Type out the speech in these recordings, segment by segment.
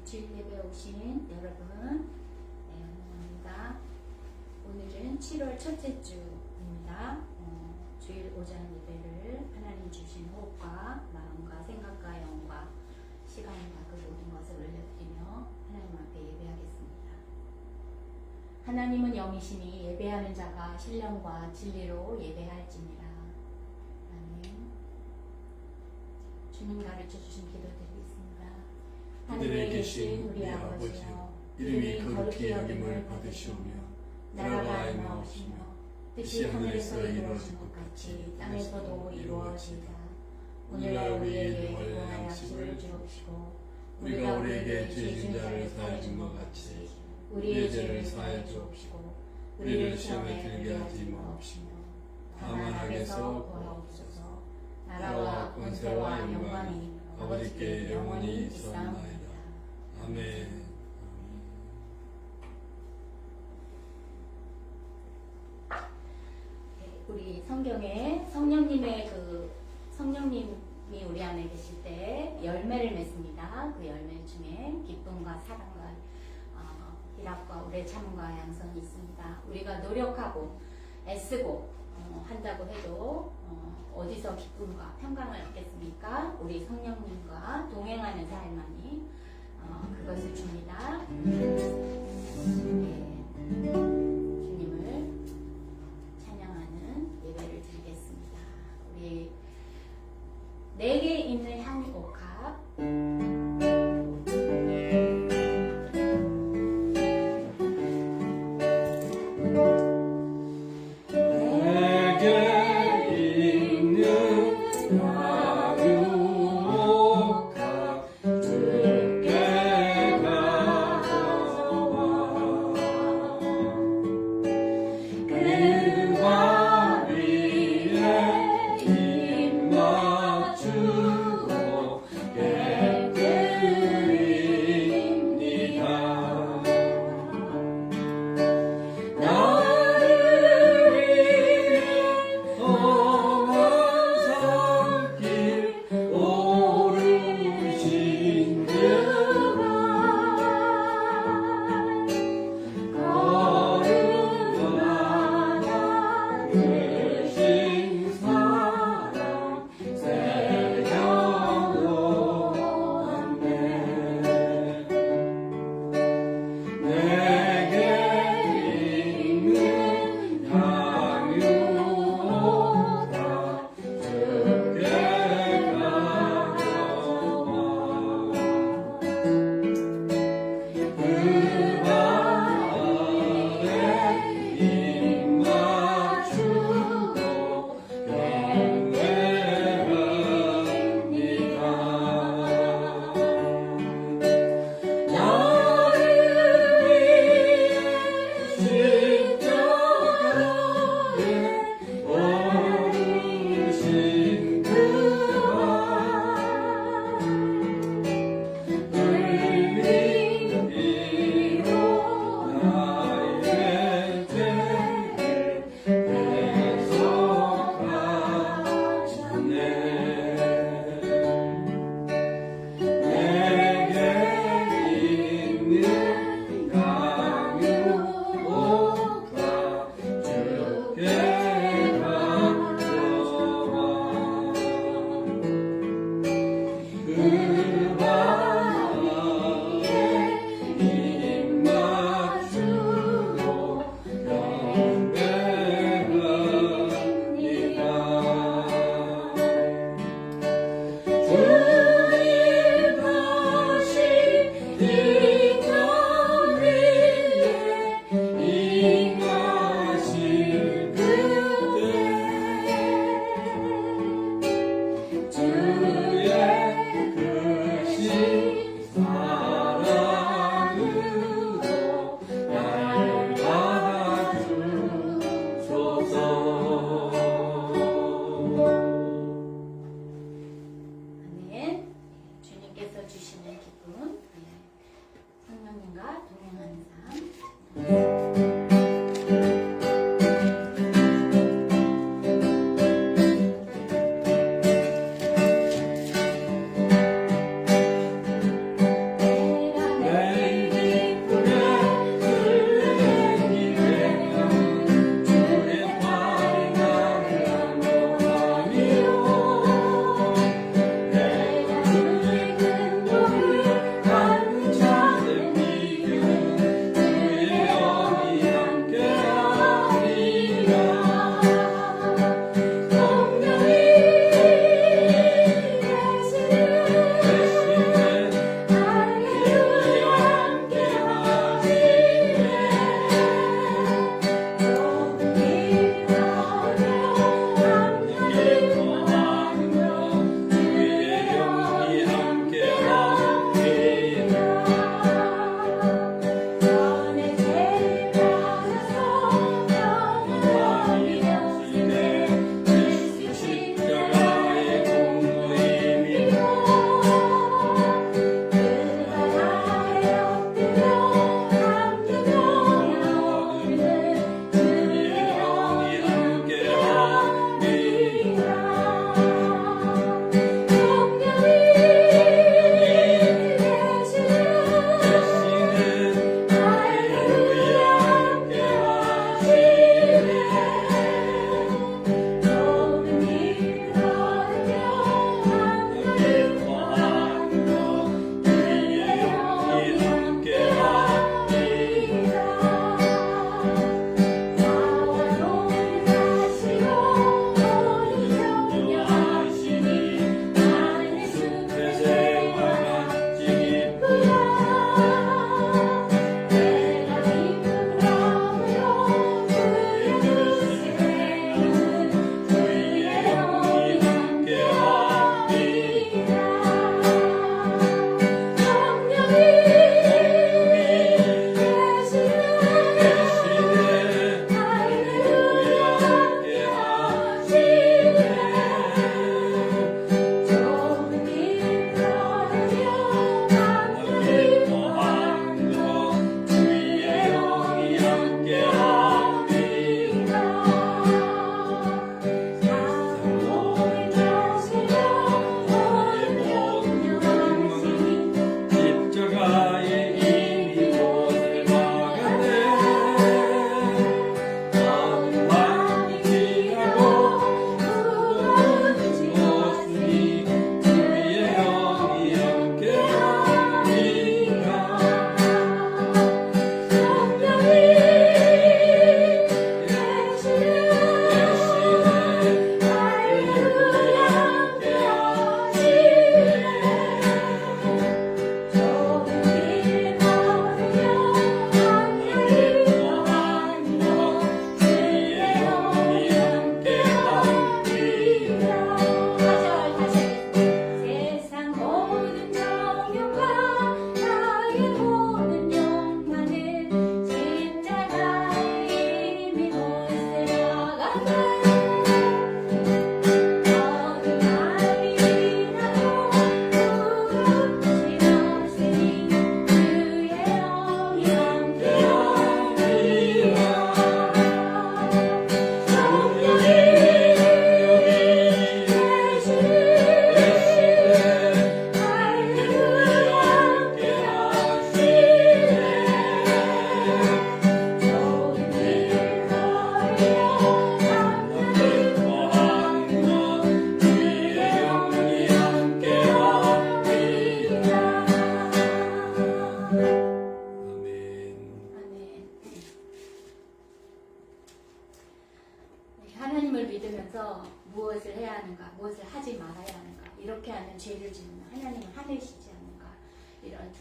주일 예배 오신 여러분, 환영합니다. 오늘은 7월 첫째 주입니다. 주일 오전 예배를 하나님 주신 호흡과 마음과 생각과 영과 시간과 그 모든 것을 올려드리며 하나님 앞에 예배하겠습니다. 하나님은 영이시니 예배하는 자가 신령과 진리로 예배할지니라. 아멘. 주님 가르쳐 주신 기도 드리겠습니다. 하늘에 계신 우리 아버지여, 이름이 거룩히 여김을 받으시오며 나라가 임하옵시며 뜻이 하늘에서 이루어진 것 같이 땅에서도 이루어지이다. 오늘날 우리에게 일용할 양식을 주옵시고 우리가 우리에게 죄 진 자를 사하여 준 것 같이 우리의 죄를 사하여 주옵시고 우리를 시험에 들게 하지 마옵시며 다만 악에서 구하옵소서. 나라와 권세와 영광이 아버지께 영원히 있사옵나이다. 아멘. 우리 성경에 성령님이 우리 안에 계실 때 열매를 맺습니다. 그 열매 중에 기쁨과 사랑과 희락과 오래 참음과 양선이 있습니다. 우리가 노력하고 애쓰고 한다고 해도 어디서 기쁨과 평강을 얻겠습니까? 우리 성령님과 동행하는 삶만이 그것을 줍니다. 주님을 찬양하는 예배를 드리겠습니다. 우리 내게 있는 향유옥합 내게 있는 향유옥합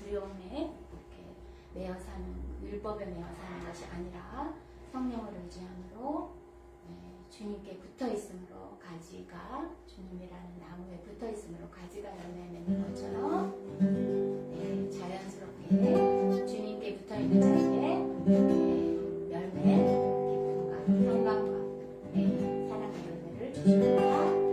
두려움에 이렇게 매여 사는, 율법에 매여 사는 것이 아니라 성령을 의지함으로 주님께 붙어 있음으로, 가지가 주님이라는 나무에 붙어 있음으로 가지가 열매 맺는 것처럼 자연스럽게 주님께 붙어 있는 자에게 열매, 기쁨과 평강과 사랑의 열매를 주십니다.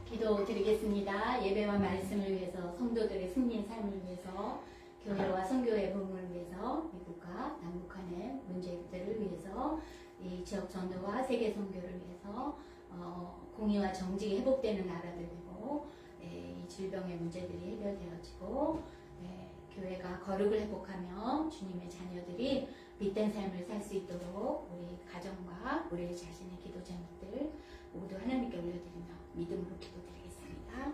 기도드리겠습니다. 예배와 말씀을 위해서, 성도들의 승리의 삶을 위해서, 교회와 선교의 부흥을 위해서, 미국과 남북한의 문제들을 위해서, 이 지역 전도와 세계 선교를 위해서, 공의와 정직이 회복되는 나라들 되고, 이 질병의 문제들이 해결되어지고, 교회가 거룩을 회복하며 주님의 자녀들이 빛된 삶을 살 수 있도록 우리 가정과 우리 자신의 기도 제목들 모두 하나님께 올려드리며 믿음으로 기도드리겠습니다.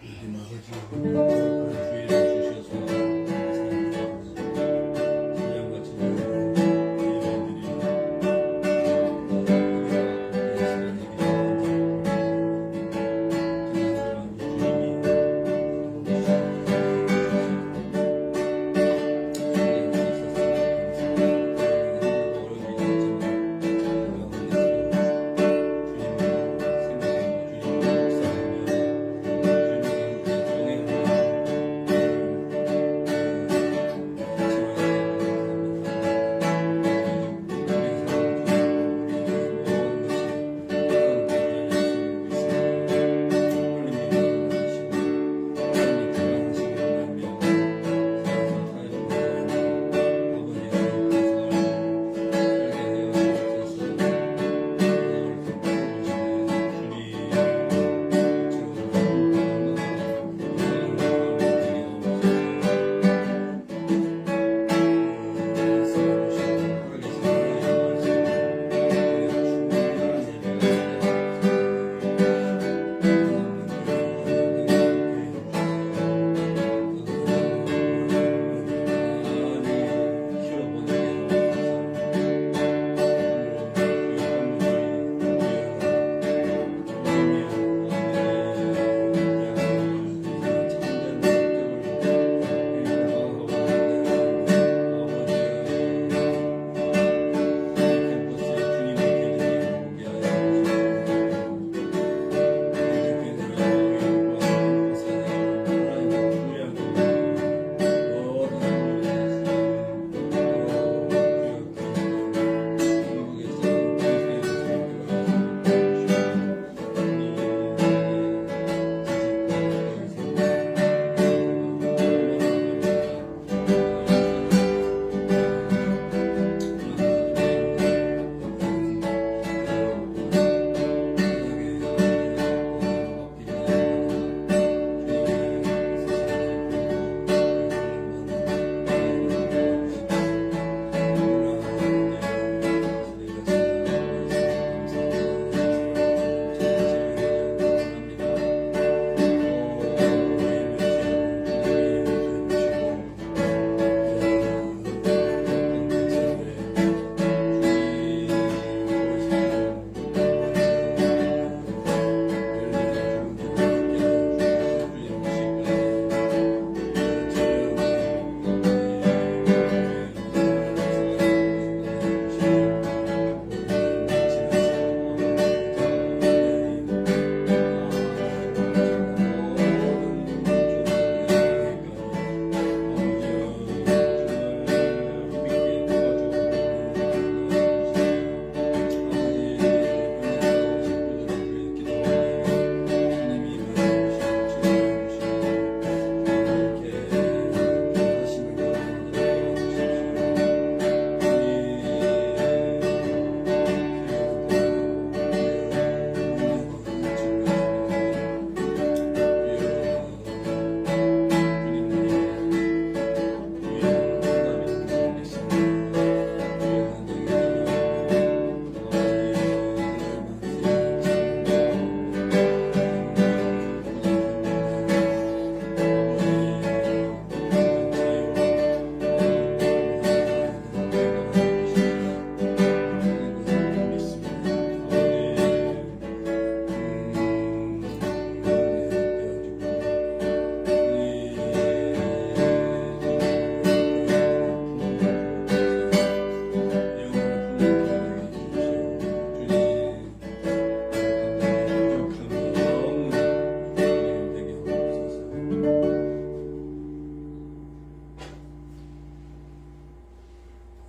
믿음 아버지, 주의를 주셔서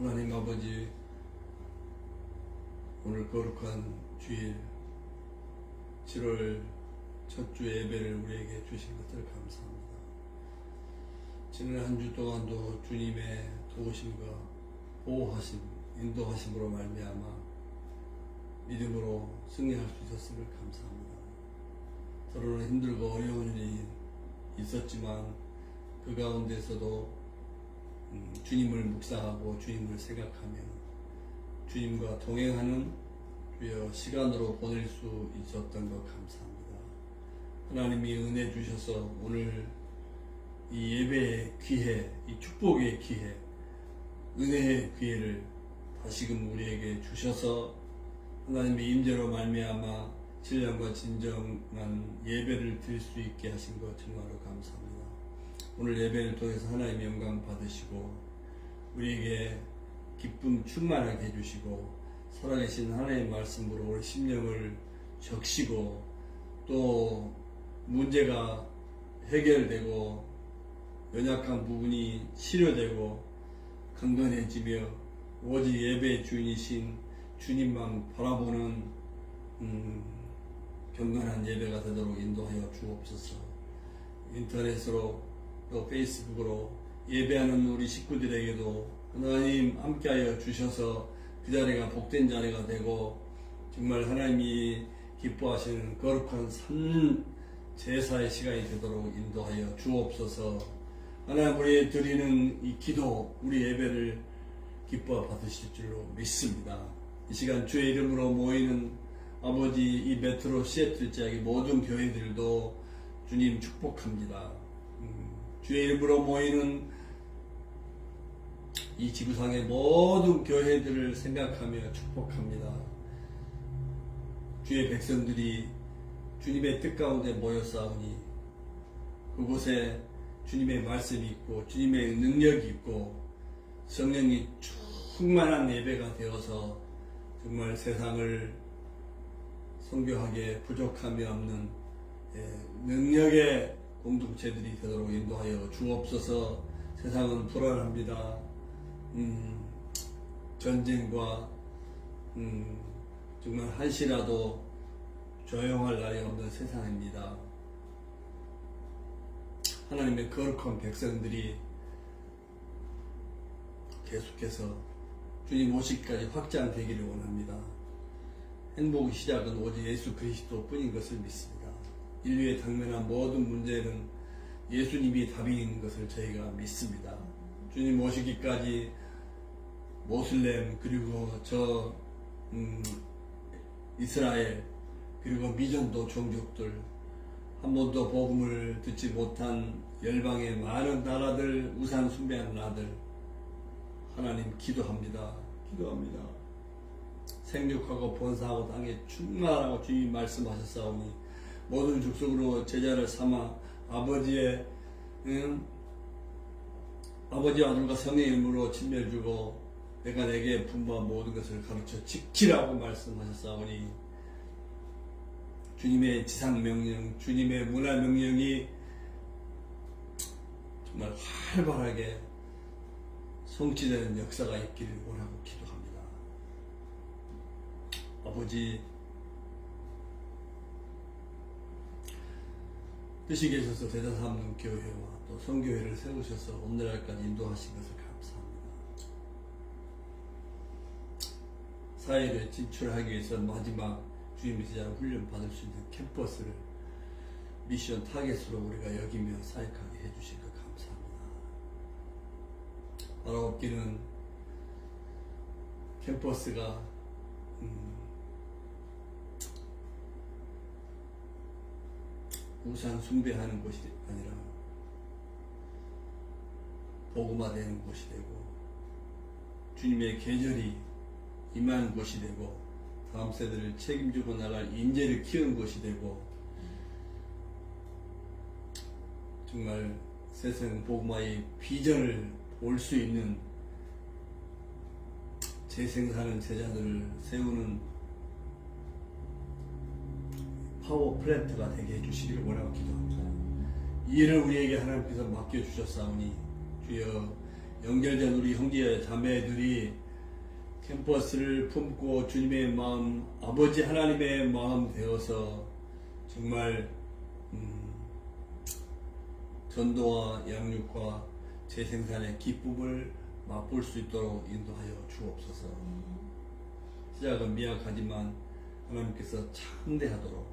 하나님 아버지, 오늘 거룩한 주일 7월 첫 주 예배를 우리에게 주신 것을 감사합니다. 지난 한 주 동안도 주님의 도우심과 보호하심, 인도하심으로 말미암아 믿음으로 승리할 수 있었음을 감사합니다. 서로는 힘들고 어려운 일이 있었지만 그 가운데서도 주님을 묵상하고 주님을 생각하며 주님과 동행하는 주여 시간으로 보낼 수 있었던 것 감사합니다. 하나님이 은혜 주셔서 오늘 이 예배의 기회, 이 축복의 기회, 은혜의 기회를 다시금 우리에게 주셔서 하나님의 임재로 말미암아 신령과 진정한 예배를 드릴 수 있게 하신 것 정말로 감사합니다. 오늘 예배를 통해서 하나님의 영광 받으시고 우리에게 기쁨 충만하게 해주시고 살아계신 하나님의 말씀으로 우리 심령을 적시고 또 문제가 해결되고 연약한 부분이 치료되고 강건해지며 오직 예배의 주인이신 주님만 바라보는 경건한 예배가 되도록 인도하여 주옵소서. 인터넷으로 또 페이스북으로 예배하는 우리 식구들에게도 하나님 함께하여 주셔서 그 자리가 복된 자리가 되고 정말 하나님이 기뻐하시는 거룩한 산 제사의 시간이 되도록 인도하여 주옵소서. 하나님 우리 드리는 이 기도 우리 예배를 기뻐 받으실 줄로 믿습니다. 이 시간 주의 이름으로 모이는 아버지 이 메트로 시애틀 지역의 모든 교회들도 주님 축복합니다. 주의 이름으로 모이는 이 지구상의 모든 교회들을 생각하며 축복합니다. 주의 백성들이 주님의 뜻 가운데 모였사오니 그곳에 주님의 말씀이 있고 주님의 능력이 있고 성령이 충만한 예배가 되어서 정말 세상을 선교하게 부족함이 없는 능력의 공동체들이 되도록 인도하여 주옵소서. 세상은 불안합니다. 전쟁과 정말 한시라도 조용할 날이 없는 세상입니다. 하나님의 거룩한 백성들이 계속해서 주님 오시기까지 확장되기를 원합니다. 행복의 시작은 오직 예수 그리스도 뿐인 것을 믿습니다. 인류에 당면한 모든 문제는 예수님이 답인 것을 저희가 믿습니다. 주님 오시기까지 모슬렘 그리고 이스라엘 그리고 미전도 종족들 한 번도 복음을 듣지 못한 열방의 많은 나라들 우상 숭배하는 나라들 하나님 기도합니다. 생육하고 번사하고 땅에 충만하라고 주님 말씀하셨사오니 모든 족속으로 제자를 삼아 아버지의 아버지 아들과 성령의 이름으로 침례를 주고 내가 내게 분부한 모든 것을 가르쳐 지키라고 말씀하셨사오니 주님의 지상명령, 주님의 문화명령이 정말 활발하게 성취되는 역사가 있기를 원하고 기도합니다. 아버지 뜻이 계셔서 대다삼는 교회와 또 성교회를 세우셔서 오늘날까지 인도하신 것을 감사합니다. 사회를 진출하기 위해서 마지막 주님의 제자로 훈련 받을 수 있는 캠퍼스를 미션 타겟으로 우리가 여기며 사역하게 해주신 것 감사합니다. 바라옵기는 캠퍼스가 우상 숭배하는 곳이 아니라 복음화되는 곳이 되고 주님의 계절이 임하는 곳이 되고 다음 세대를 책임지고 나갈 인재를 키우는 곳이 되고 정말 세상 복음화의 비전을 볼 수 있는 재생하는 제자들을 세우는 파워 플랜트가 되게 해주시기를 원하고 기도합니다. 이 일을 우리에게 하나님께서 맡겨주셨사오니 주여 연결된 우리 형제 자매들이 캠퍼스를 품고 주님의 마음, 아버지 하나님의 마음 되어서 정말 전도와 양육과 재생산의 기쁨을 맛볼 수 있도록 인도하여 주옵소서. 시작은 미약하지만 하나님께서 창대하도록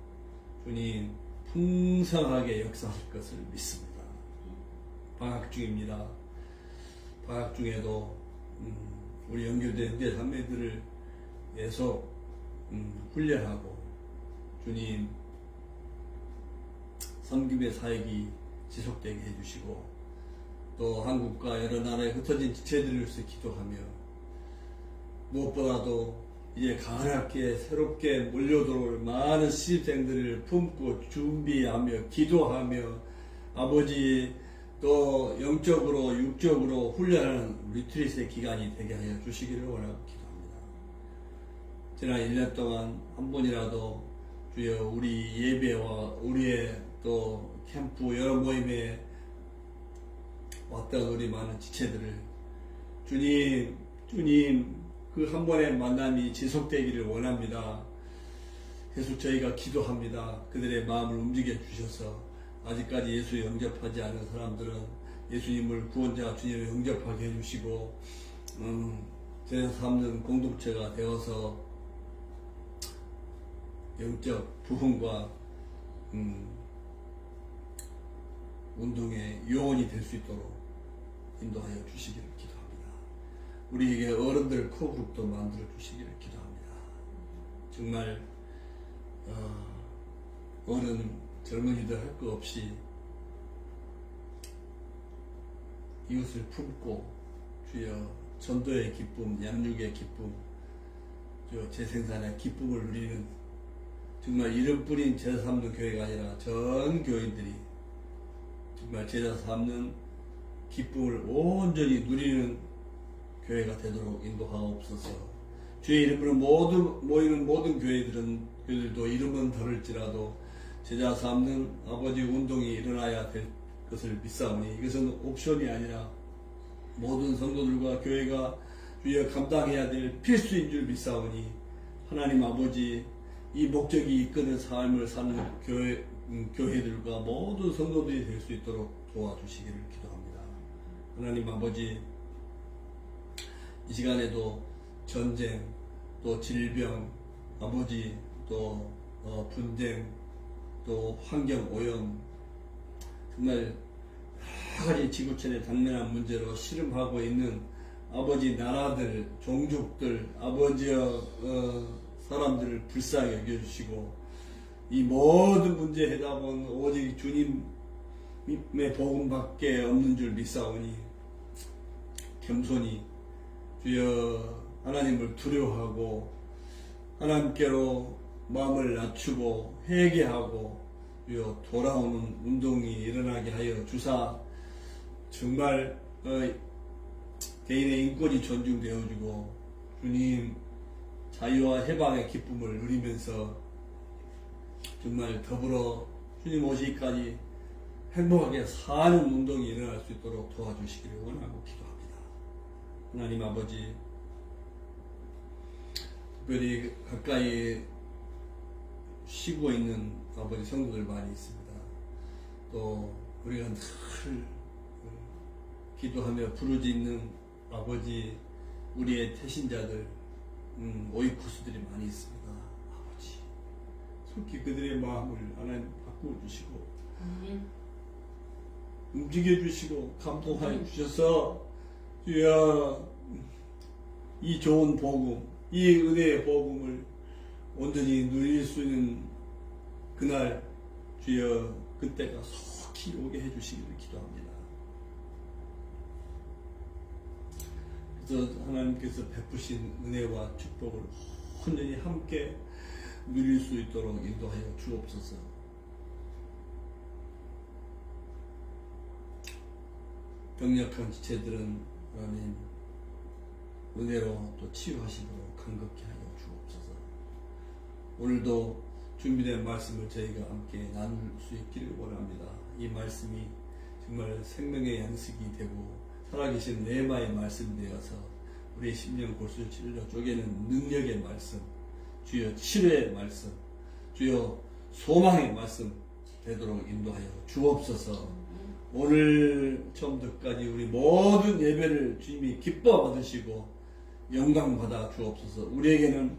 주님 풍성하게 역사하실 것을 믿습니다. 방학 중입니다. 방학 중에도 우리 연결된 형제 자매들을 계속 훈련하고 주님 섬김의 사역이 지속되게 해주시고 또 한국과 여러 나라에 흩어진 지체들을 위해서 기도하며 무엇보다도 이제 가을학기에 새롭게 몰려들어올 많은 시집생들을 품고 준비하며 기도하며 아버지 또 영적으로 육적으로 훈련하는 리트릿의 기간이 되게 하여 주시기를 원하고 기도합니다. 지난 1년 동안 한 번이라도 주여 우리 예배와 우리의 또 캠프 여러 모임에 왔던 우리 많은 지체들을 주님 그 한 번의 만남이 지속되기를 원합니다. 계속 저희가 기도합니다. 그들의 마음을 움직여 주셔서 아직까지 예수 영접하지 않은 사람들은 예수님을 구원자 주님을 영접하게 해주시고 제자 삼는 공동체가 되어서 영적 부흥과 운동의 요원이 될 수 있도록 인도하여 주시기를 기도합니다. 우리에게 어른들 코그룹도 만들어 주시기를 기도합니다. 정말 어른 젊은이들 할 것 없이 이웃을 품고 주여 전도의 기쁨, 양육의 기쁨, 재생산의 기쁨을 누리는 정말 이름뿐인 제자 삼는 교회가 아니라 전 교인들이 정말 제자 삼는 기쁨을 온전히 누리는 교회가 되도록 인도하옵소서. 주의 이름으로 모이는 모든 교회들도 이름은 다를지라도 제자 삼는 아버지 운동이 일어나야 될 것을 믿사오니 이것은 옵션이 아니라 모든 성도들과 교회가 주여 감당해야 될 필수인 줄 믿사오니 하나님 아버지 이 목적이 이끄는 삶을 사는 교회들과 모든 성도들이 될 수 있도록 도와주시기를 기도합니다. 하나님 아버지 이 시간에도 전쟁 또 질병 아버지 또 분쟁 또 환경오염 정말 여러 가지 지구촌의 당면한 문제로 씨름하고 있는 아버지 나라들 종족들 아버지여 사람들을 불쌍히 여겨주시고 이 모든 문제 해답은 오직 주님의 복음밖에 없는 줄 믿사오니 겸손히 주여 하나님을 두려워하고 하나님께로 마음을 낮추고 회개하고 주여 돌아오는 운동이 일어나게 하여 주사 정말 개인의 인권이 존중되어지고 주님 자유와 해방의 기쁨을 누리면서 정말 더불어 주님 오시기까지 행복하게 사는 운동이 일어날 수 있도록 도와주시기를 원하고 기도합니다. 하나님 아버지 특별히 가까이 쉬고 있는 아버지 성도들 많이 있습니다. 또 우리가 늘 기도하며 부르짖는 아버지 우리의 태신자들 오이쿠스들이 많이 있습니다. 아버지 속히 그들의 마음을 하나님 바꾸어 주시고 움직여 주시고 감동하여 주셔서 주여 이 좋은 복음 이 은혜의 복음을 온전히 누릴 수 있는 그날 주여 그때가 속히 오게 해주시기를 기도합니다. 그래서 하나님께서 베푸신 은혜와 축복을 온전히 함께 누릴 수 있도록 인도하여 주옵소서. 병약한 지체들은 하나님 은혜로 또 치유하시도록 간극히 하여 주옵소서. 오늘도 준비된 말씀을 저희가 함께 나눌 수 있기를 원합니다. 이 말씀이 정말 생명의 양식이 되고 살아계신 레마의 말씀이 되어서 우리의 심령 골수를 찔러 쪼개는 능력의 말씀, 주여 치료의 말씀, 주여 소망의 말씀 되도록 인도하여 주옵소서. 오늘 처음부터까지 우리 모든 예배를 주님이 기뻐 받으시고 영광 받아 주옵소서. 우리에게는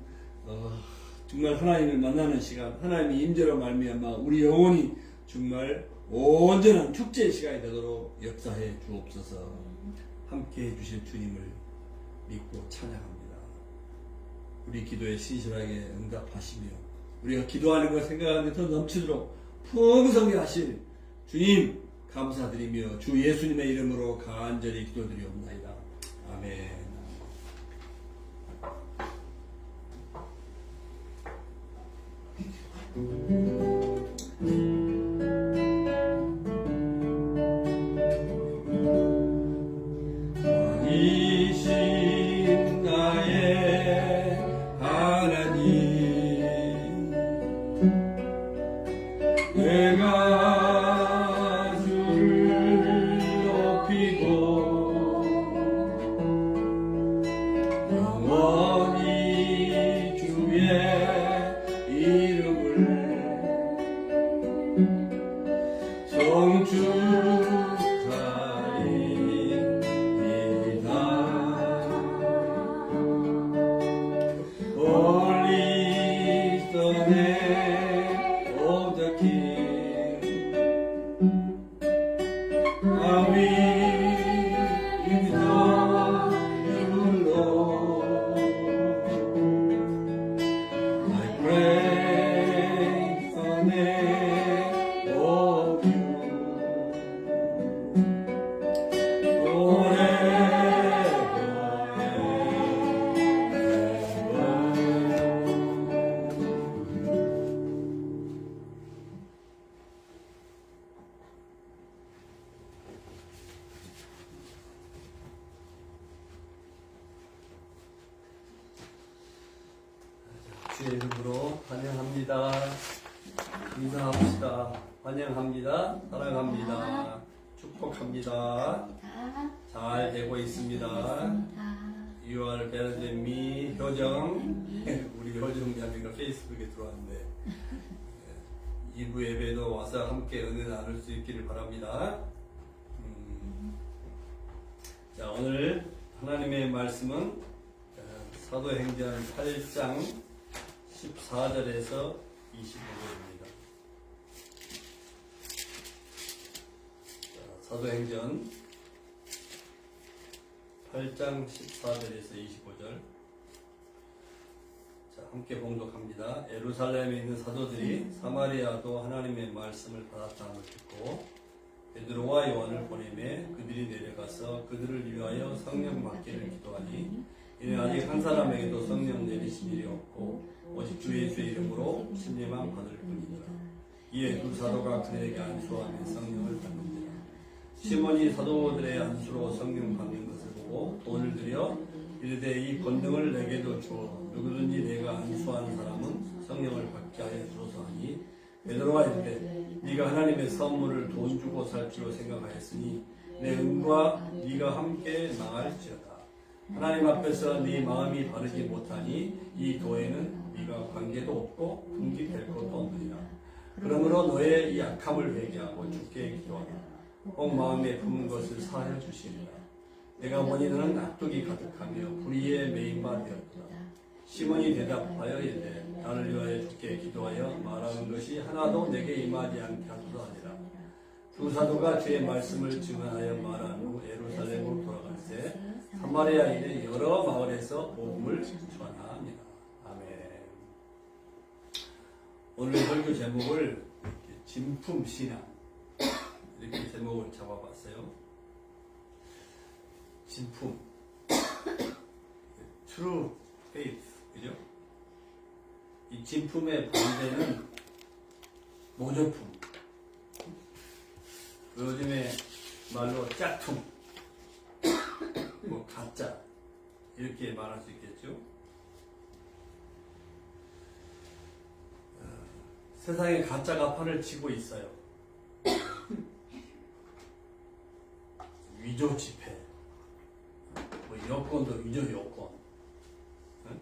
정말 하나님을 만나는 시간, 하나님의 임재로 말미암아 우리 영혼이 정말 온전한 축제의 시간이 되도록 역사해 주옵소서. 함께 해주실 주님을 믿고 찬양합니다. 우리 기도에 신실하게 응답하시며 우리가 기도하는 것 생각하는 더 넘치도록 풍성히 하실 주님 감사드리며 주 예수님의 이름으로 간절히 기도드리옵나이다. 아멘. 이신 나의 하나님, 내가 주를 높이고 영원히 주의 이름을 성축하리이다. Holy is the name of the King. How we exalt you, Lord. I praise the name of you 주의 이름으로 환영합니다. 인사합시다. 환영합니다. 사랑합니다. 축복합니다. 잘 되고 있습니다. 6월 베르데미 효정, 우리 효정 자매가 페이스북에 들어왔는데 2부 예배도 와서 함께 은혜 나눌 수 있기를 바랍니다. 자, 오늘 하나님의 말씀은 사도행전 8장 14절에서 25절입니다. 사도행전 8장 14절에서 25절. 자, 함께 봉독합니다. 예루살렘에 있는 사도들이 사마리아도 하나님의 말씀을 받았다는 듣고 베드로와 요한을 보내매 그들이 내려가서 그들을 위하여 성령 받기를 기도하니 이는 아직 한 사람에게도 성령 내리신 일이 없고 오직 주 예수의 이름으로 침례만 받을 뿐이니라. 이에 두 사도가 그들에게 안수하며 성령을 받는지라. 시몬이 사도들의 안수로 성령 받는 것을 보고 돈을 들여 이르되 이 권능을 내게도 주어 누구든지 내가 안수한 사람은 성령을 받게 하여 주소서 하니 베드로가 이르되 네가 하나님의 선물을 돈 주고 살 줄로 생각하였으니 내 은과 네가 함께 망할지어다. 하나님 앞에서 네 마음이 바르지 못하니 이 도에는 네가 관계도 없고 분기될 것도 없느니라. 그러므로 너의 이 악함을 회개하고 주께 기도하라. 꼭 마음에 품은 것을 사하여 주시리라. 내가 보니 너는 악독이 가득하며 불의에 매인 바 되었다. 시몬이 대답하여 이르되 나를 위하여 주께 기도하여 말하는 것이 하나도 내게 임하지 않게 하소서 하니라. 두 사도가 주의 말씀을 증언하여 말한 후 예루살렘으로 돌아갈 때 사마리아인의 여러 마을에서 복음을 전합니다. 아멘. 오늘 설교 제목을 진품 신앙 이렇게 제목을 잡아봤어요. 진품, true faith, 그죠? 이 진품의 반대는 모조품. 요즘에 말로 짝퉁, 뭐 가짜 이렇게 말할 수 있겠죠. 세상에 가짜가 판을 치고 있어요. 위조 지폐, 여권도 위조 여권. 응?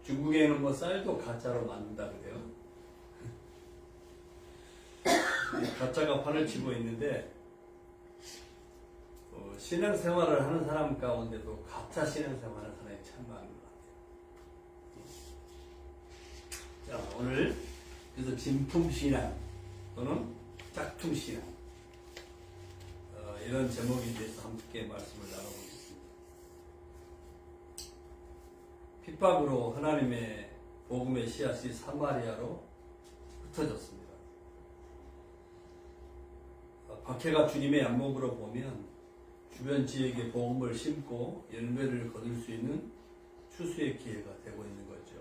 중국에는 뭐 쌀도 가짜로 만든다 그래요. 가짜가 판을 치고 있는데 신앙생활을 하는 사람 가운데도 가짜 신앙생활을 하는 사람이 참 많은 것 같아요. 자, 오늘 그래서 진품신앙 또는 짝퉁신앙 이런 제목에 대해서 함께 말씀을 나눠보겠습니다. 핍박으로 하나님의 복음의 씨앗이 사마리아로 흩어졌습니다. 박해가 주님의 안목으로 보면 주변 지역에 복음을 심고 열매를 거둘 수 있는 추수의 기회가 되고 있는 거죠.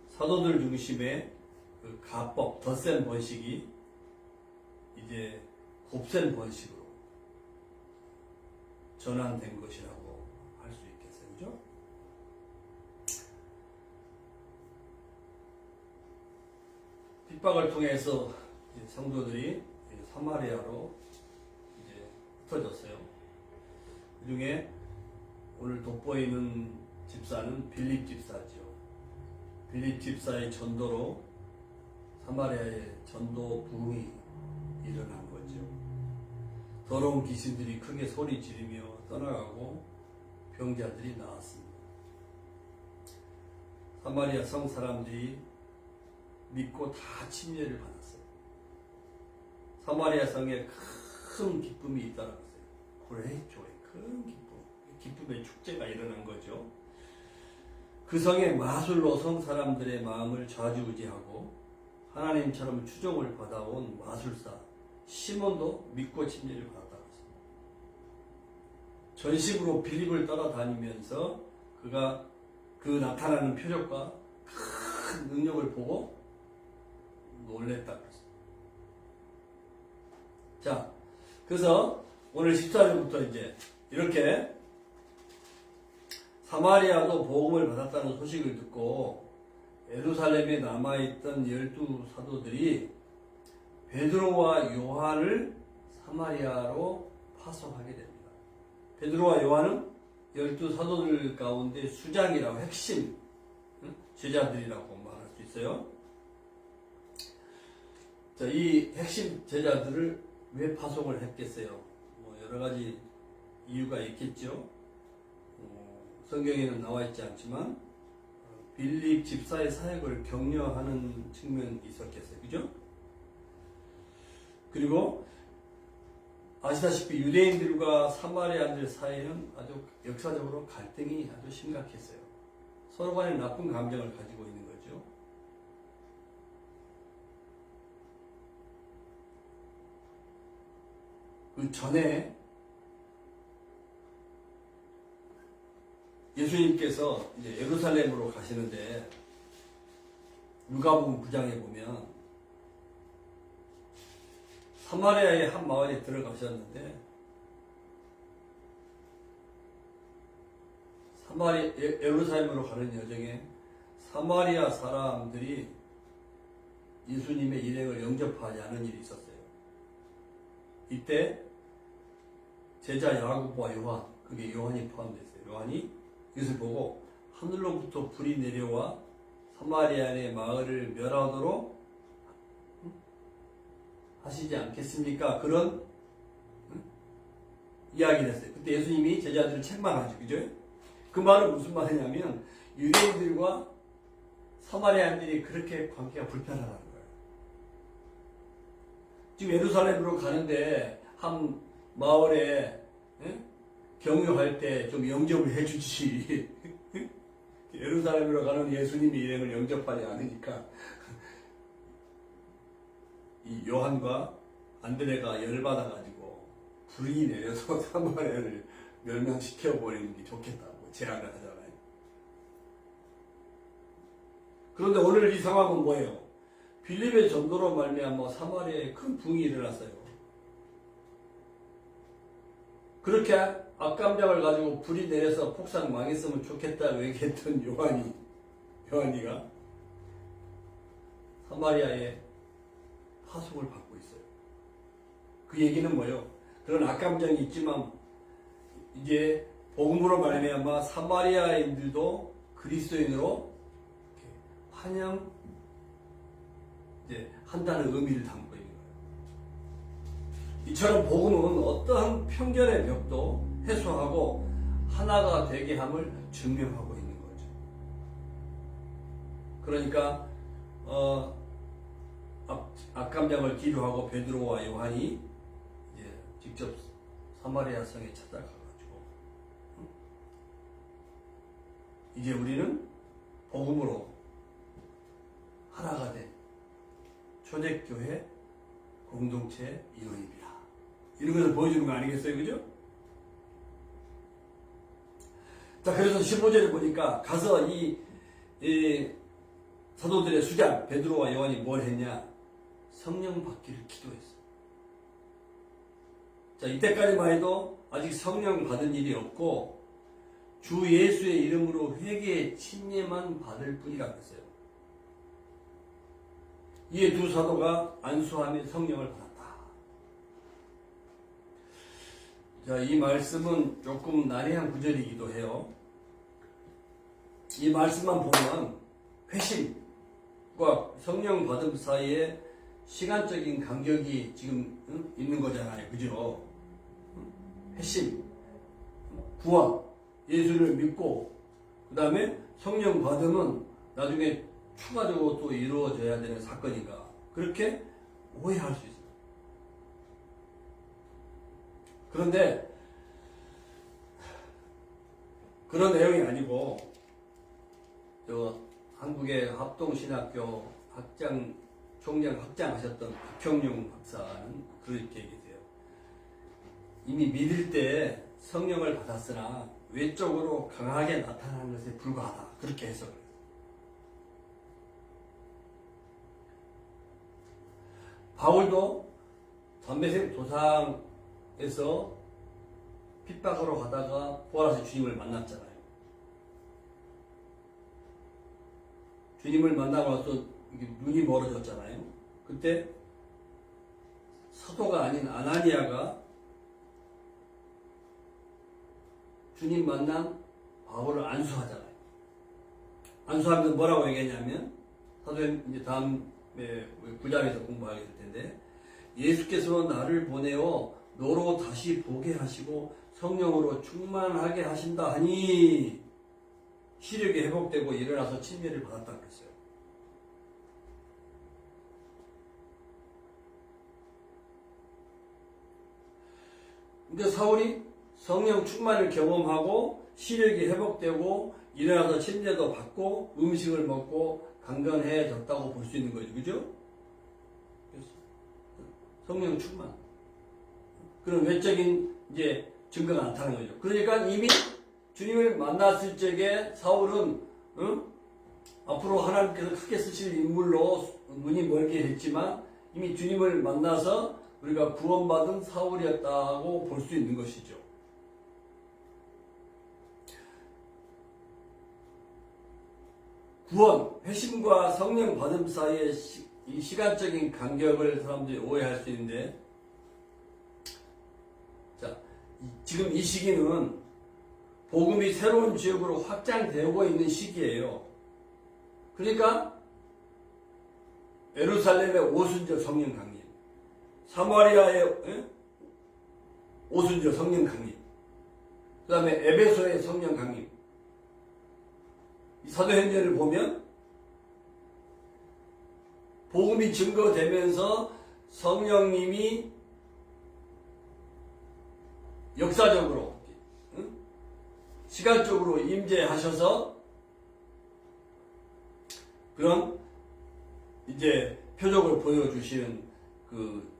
사도들 중심의 그 가법, 더 센 번식이 이제 곱센 번식으로 전환된 것이라고 할 수 있겠어요. 그죠? 핍박을 통해서 성도들이 사마리아로 이제 흩어졌어요. 그 중에 오늘 돋보이는 집사는 빌립 집사죠. 빌립 집사의 전도로 사마리아의 전도 부흥이 일어난 거죠. 더러운 귀신들이 크게 소리 지르며 떠나가고 병자들이 나왔습니다. 사마리아 성 사람들이 믿고 다 침례를 받았어요. 사마리아 성에 큰 기쁨이 있다라고 했어요. 고레이교회 큰 기쁨, 기쁨의 축제가 일어난 거죠. 그 성의 마술로 성 사람들의 마음을 좌지우지하고 하나님처럼 추종을 받아온 마술사 시몬도 믿고 침례를 받았다고 했습니다. 전식으로 빌립을 따라다니면서 그가 그 나타나는 표적과 큰 능력을 보고 놀랬다고 했습니다. 자, 그래서 오늘 14절부터 이제 이렇게 사마리아도 복음을 받았다는 소식을 듣고 예루살렘에 남아있던 12 사도들이 베드로와 요한을 사마리아로 파송하게 됩니다. 베드로와 요한은 12 사도들 가운데 수장이라고 핵심 제자들이라고 말할 수 있어요. 자, 이 핵심 제자들을 왜 파송을 했겠어요? 뭐 여러 가지 이유가 있겠죠. 성경에는 나와 있지 않지만 빌립 집사의 사역을 격려하는 측면이 있었겠어요. 그죠? 그리고 아시다시피 유대인들과 사마리아인들 사이에는 아주 역사적으로 갈등이 아주 심각했어요. 서로 간에 나쁜 감정을 가지고 있는 거죠. 그 전에 예수님께서 이제 예루살렘으로 가시는데 누가복음 9장에 보면 사마리아의 한 마을에 들어가셨는데 예루살렘으로 가는 여정에 사마리아 사람들이 예수님의 일행을 영접하지 않은 일이 있었어요. 이때 제자 야고보와 요한, 그게 요한이 포함됐어요. 요한이 이것을 보고 하늘로부터 불이 내려와 사마리아의 마을을 멸하도록 하시지 않겠습니까? 그런 이야기를 했어요. 그때 예수님이 제자들을 책망하죠. 그죠? 그 말은 무슨 말이냐면 유대인들과 사마리아인들이 그렇게 관계가 불편하다는 거예요. 지금 예루살렘으로 가는데 한 마을에 경유할 때 좀 영접을 해주지. 예루살렘으로 가는 예수님이 일행을 영접하지 않으니까 이 요한과 안드레가 열받아가지고 불이 내려서 사마리아를 멸망시켜버리는 게 좋겠다고 제안을 하잖아요. 그런데 오늘 이 상황은 뭐예요? 빌립의 전도로 말미암아 사마리아에 큰 붕이 일어났어요. 그렇게 악감정을 가지고 불이 내려서 폭삭 망했으면 좋겠다고 얘기했던 요한이가 사마리아에 파송을 받고 있어요. 그 얘기는 뭐예요? 그런 악감정이 있지만 이제 복음으로 말미암아 사마리아인들도 그리스도인으로 환영 한다는 의미를 담고 있는 거예요. 이처럼 복음은 어떠한 편견의 벽도 해소하고 하나가 되게 함을 증명하고 있는 거죠. 그러니까 악감정을 기류하고 베드로와 요한이 이제 직접 사마리아 성에 찾아가가지고 이제 우리는 복음으로 하나가 된 초대교회 공동체 일원입니다. 이런 것을 보여주는 거 아니겠어요? 그죠? 자, 그래서 15절에 보니까 가서 이 사도들의 수장 베드로와 요한이 뭘 했냐? 성령 받기를 기도했어. 자, 이때까지만 해도 아직 성령 받은 일이 없고 주 예수의 이름으로 회개의 침례만 받을 뿐이라고 했어요. 이에 두 사도가 안수하며 성령을 받았다. 자, 이 말씀은 조금 난해한 구절이기도 해요. 이 말씀만 보면 회심과 성령 받음 사이에 시간적인 간격이 지금 있는 거잖아요. 그죠? 회심, 구원, 예수를 믿고 그 다음에 성령 받음은 나중에 추가적으로 또 이루어져야 되는 사건인가, 그렇게 오해할 수 있습니다. 그런데 그런 내용이 아니고 한국의 합동신학교 총장 학장하셨던 박형룡 박사는 그렇게 얘기해요. 이미 믿을 때 성령을 받았으나 외적으로 강하게 나타나는 것에 불과하다, 그렇게 해석을 해요. 바울도 담메색 도상에서 핍박으로 가다가 부활하신 주님을 만났잖아요. 주님을 만나고 나서 눈이 멀어졌잖아요. 그때 사도가 아닌 아나니아가 주님 만난 바울을 안수하잖아요. 안수하면서 뭐라고 얘기했냐면, 사도행 이제 다음에 9장에서 공부하게 될 텐데, 예수께서 나를 보내어 너로 다시 보게 하시고 성령으로 충만하게 하신다 하니 시력이 회복되고 일어나서 침례를 받았다고 그랬어요. 그러니까 사울이 성령 충만을 경험하고 시력이 회복되고 일어나서 침례도 받고 음식을 먹고 강건해졌다고 볼 수 있는 거죠. 그죠? 성령 충만. 그런 외적인 이제 증거가 나타나는 거죠. 그러니까 이미 주님을 만났을 적에 사울은 앞으로 하나님께서 크게 쓰실 인물로 눈이 멀게 했지만 이미 주님을 만나서 우리가 구원받은 사울이었다고 볼 수 있는 것이죠. 구원, 회심과 성령 받음 사이의 이 시간적인 간격을 사람들이 오해할 수 있는데, 자, 지금 이 시기는 복음이 새로운 지역으로 확장되고 있는 시기예요. 그러니까 예루살렘의 오순절 성령 강림, 사마리아의 오순절 성령 강림, 그 다음에 에베소의 성령 강림. 사도행전을 보면 복음이 증거되면서 성령님이 역사적으로 시간적으로 임재하셔서 그런 이제 표적을 보여주시는 그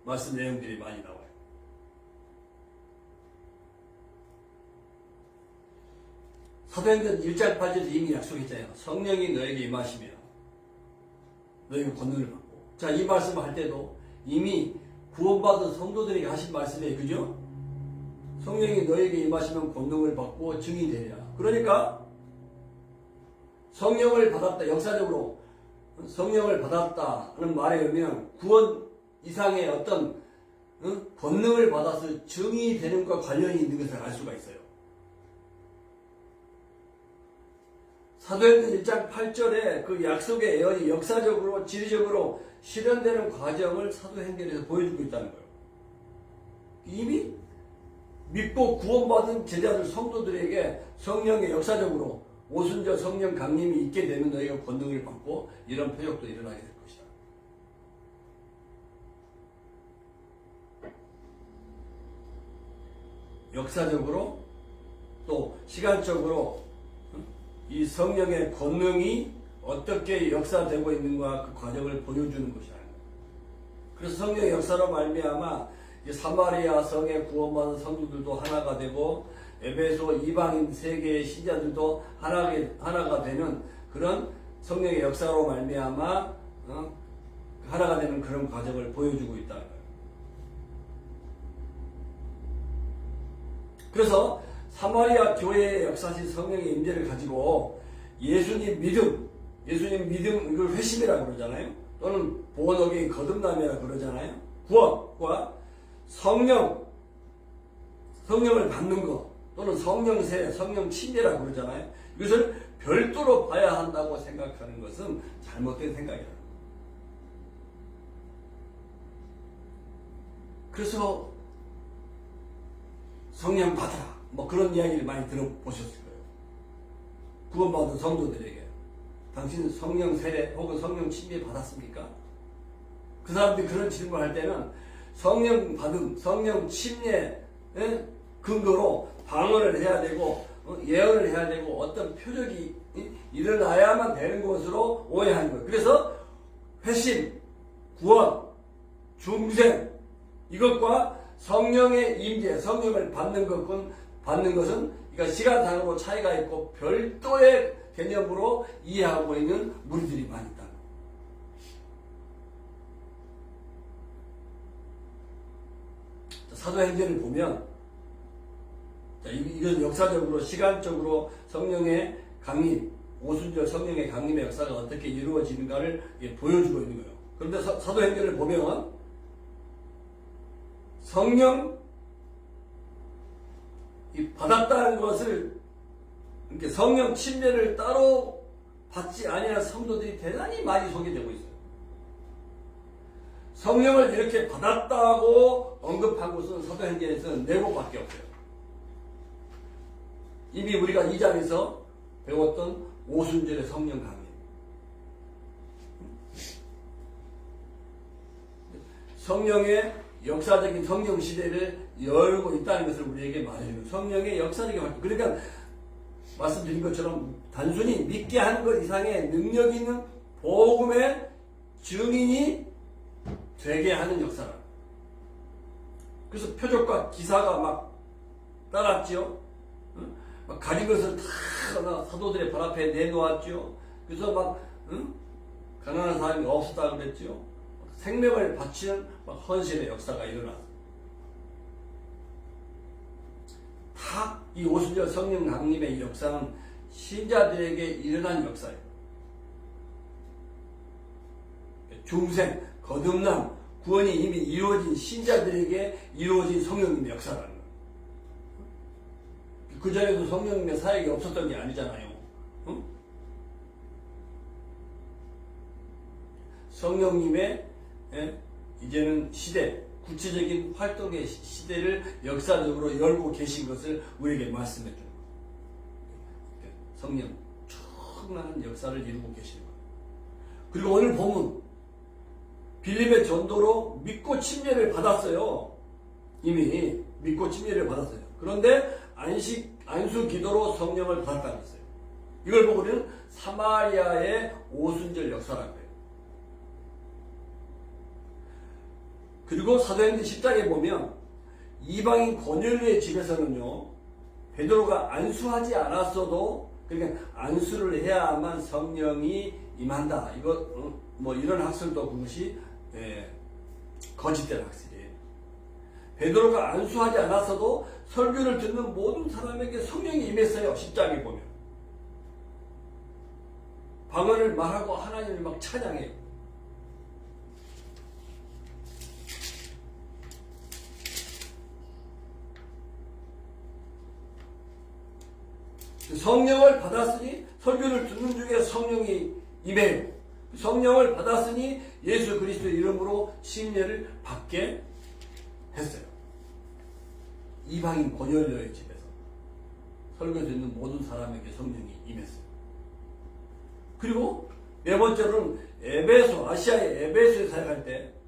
말씀 내용들이 많이 나와요. 사도행전 1장 8절에서 이미 약속했잖아요. 성령이 너에게 임하시며 너에게 권능을 받고. 자, 이 말씀을 할 때도 이미 구원받은 성도들에게 하신 말씀이에요. 그죠? 성령이 너에게 임하시면 권능을 받고 증인이 되리라. 그러니까 성령을 받았다, 역사적으로 성령을 받았다 하는 말의 의미는 구원 이상의 어떤 권능을 받아서 증인이 되는 것과 관련이 있는 것을 알 수가 있어요. 사도행전 1장 8절에 그 약속의 예언이 역사적으로 지리적으로 실현되는 과정을 사도행전에서 보여주고 있다는 거예요. 이미 믿고 구원받은 제자들 성도들에게 성령의 역사적으로 오순절 성령 강림이 있게 되면 너희가 권능을 받고 이런 표적도 일어나게 될 것이다. 역사적으로 또 시간적으로 이 성령의 권능이 어떻게 역사되고 있는가 그 과정을 보여주는 것이다. 그래서 성령의 역사로 말미암아 사마리아 성에 구원받은 성도들도 하나가 되고 에베소 이방인 세계의 신자들도 하나가 되는 그런 성령의 역사로 말미암아 하나가 되는 그런 과정을 보여주고 있다는 거예요. 그래서 사마리아 교회의 역사신 성령의 임재를 가지고 예수님 믿음 이걸 회심이라고 그러잖아요. 또는 본어기 거듭남이라고 그러잖아요. 구원과 성령을 받는 것 또는 성령 세례, 성령 침례라고 그러잖아요. 이것을 별도로 봐야 한다고 생각하는 것은 잘못된 생각이에요. 그래서 성령 받아라 뭐 그런 이야기를 많이 들어보셨을 거예요. 구원받은 성도들에게 당신은 성령 세례 혹은 성령 침례 받았습니까? 그 사람들이 그런 질문을 할 때는 성령 받음, 성령 침례 근거로 방언을 해야 되고 예언을 해야 되고 어떤 표적이 일어나야만 되는 것으로 오해하는 거예요. 그래서 회심, 구원, 중생 이것과 성령의 임재, 성령을 받는 것은 그러니까 시간상으로 차이가 있고 별도의 개념으로 이해하고 있는 무리들이 많이 있다. 사도행전을 보면 이건 역사적으로 시간적으로 성령의 강림, 오순절 성령의 강림의 역사가 어떻게 이루어지는가를 보여주고 있는 거예요. 그런데 사도행전을 보면 성령 받았다는 것을 이렇게 성령 침례를 따로 받지 아니한 성도들이 대단히 많이 소개되고 있어요. 성령을 이렇게 받았다고 언급한 곳은 사도행전에서는 4곳밖에 없어요. 이미 우리가 2장에서 배웠던 오순절의 성령 강림. 성령의 역사적인 성령 시대를 열고 있다는 것을 우리에게 말해주는 성령의 역사적인 활동. 그러니까 말씀드린 것처럼 단순히 믿게 하는 것 이상의 능력 있는 복음의 증인이 되게 하는 역사라. 그래서 표적과 기사가 막 따랐지요. 막 가진 것을 다 사도들의 발 앞에 내놓았죠. 그래서 막 가난한 사람이 없었다 그랬죠. 생명을 바치는 헌신의 역사가 일어났어요. 다 이 오순절 성령 강림의 이 역사는 신자들에게 일어난 역사예요. 중생, 거듭남, 구원이 이미 이루어진 신자들에게 이루어진 성령님의 역사라는 거예요. 그 전에도 성령님의 사역이 없었던 게 아니잖아요. 응? 성령님의 이제는 시대, 구체적인 활동의 시대를 역사적으로 열고 계신 것을 우리에게 말씀해 주는 거예요. 성령 충만한 역사를 이루고 계시는 거예요. 그리고 오늘 보면 빌립의 전도로 믿고 침례를 받았어요. 이미 믿고 침례를 받았어요. 그런데 안수 기도로 성령을 받았다고 했어요. 이걸 보고 우리는 사마리아의 오순절 역사라고 해요. 그리고 사도행전 10장에 보면 이방인 고넬료의 집에서는요, 베드로가 안수하지 않았어도 그러니까 안수를 해야만 성령이 임한다. 이거 뭐 이런 학설도 그것이 거짓된 학설이에요. 베드로가 안수하지 않았어도 설교를 듣는 모든 사람에게 성령이 임했어요. 10장에 보면 방언을 말하고 하나님을 막 찬양해요. 성령을 받았으니 설교를 듣는 중에 성령이 임해요. 성령을 받았으니 예수 그리스도의 이름으로 침례를 받게 했어요. 이방인 고넬료의 집에서 설교 듣는 모든 사람에게 성령이 임했어요. 그리고 네 번째로는 에베소, 아시아의 에베소에 사역할 때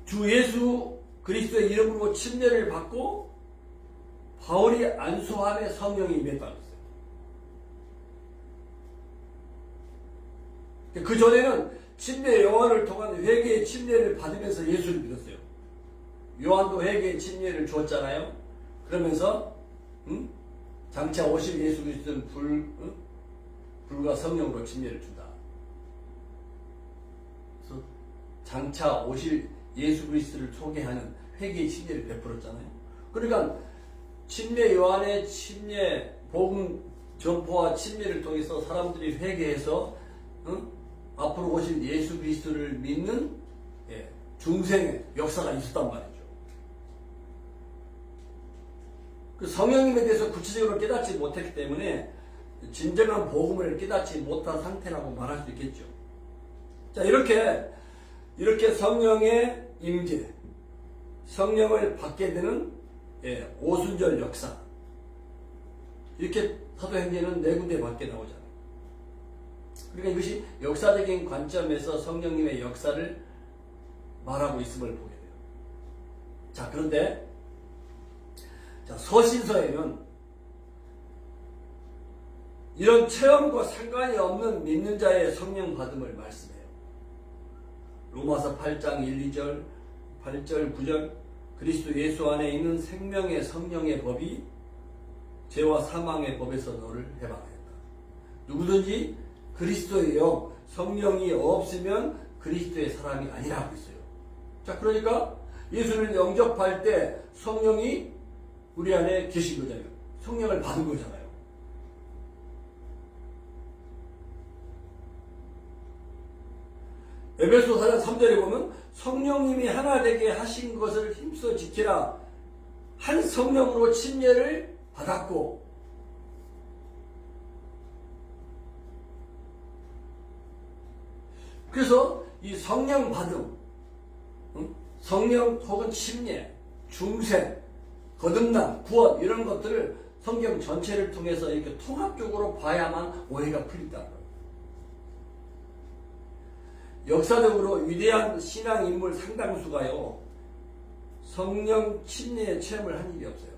주 예수 그리스도의 이름으로 침례를 받고 바울이 안수함에 성령이 임했다고 했어요. 그 전에는 침례 요한을 통한 회개의 침례를 받으면서 예수를 믿었어요. 요한도 회개의 침례를 주었잖아요. 그러면서 장차 오실 예수 그리스도는 불과 성령으로 침례를 준다. 그래서 장차 오실 예수 그리스도를 소개하는 회개의 침례를 베풀었잖아요. 그러니까 침례 요한의 침례 복음 전포와 침례를 통해서 사람들이 회개해서 앞으로 오실 예수 그리스도를 믿는 중생의 역사가 있었단 말이죠. 그 성령님에 대해서 구체적으로 깨닫지 못했기 때문에 진정한 복음을 깨닫지 못한 상태라고 말할 수 있겠죠. 자, 이렇게 성령의 임재, 성령을 받게 되는 오순절 역사, 이렇게 사도행전은 네 군데 밖에 나오잖아요. 그러니까 이것이 역사적인 관점에서 성령님의 역사를 말하고 있음을 보게 돼요. 자, 그런데 서신서에는 이런 체험과 상관이 없는 믿는 자의 성령 받음을 말씀해요. 로마서 8장 1, 2절, 8절, 9절 그리스도 예수 안에 있는 생명의 성령의 법이 죄와 사망의 법에서 너를 해방하였다. 누구든지 그리스도의 영, 성령이 없으면 그리스도의 사람이 아니라고 했어요. 자, 그러니까 예수를 영접할 때 성령이 우리 안에 계신 거잖아요. 성령을 받은 거잖아요. 에베소 4장 3절에 보면 성령님이 하나 되게 하신 것을 힘써 지키라. 한 성령으로 침례를 받았고, 그래서 이 성령 받음, 성령 혹은 침례, 중생, 거듭남, 구원 이런 것들을 성경 전체를 통해서 이렇게 통합적으로 봐야만 오해가 풀린다는 거예요. 역사적으로 위대한 신앙 인물 상당수가요, 성령 침례의 체험을 한 일이 없어요.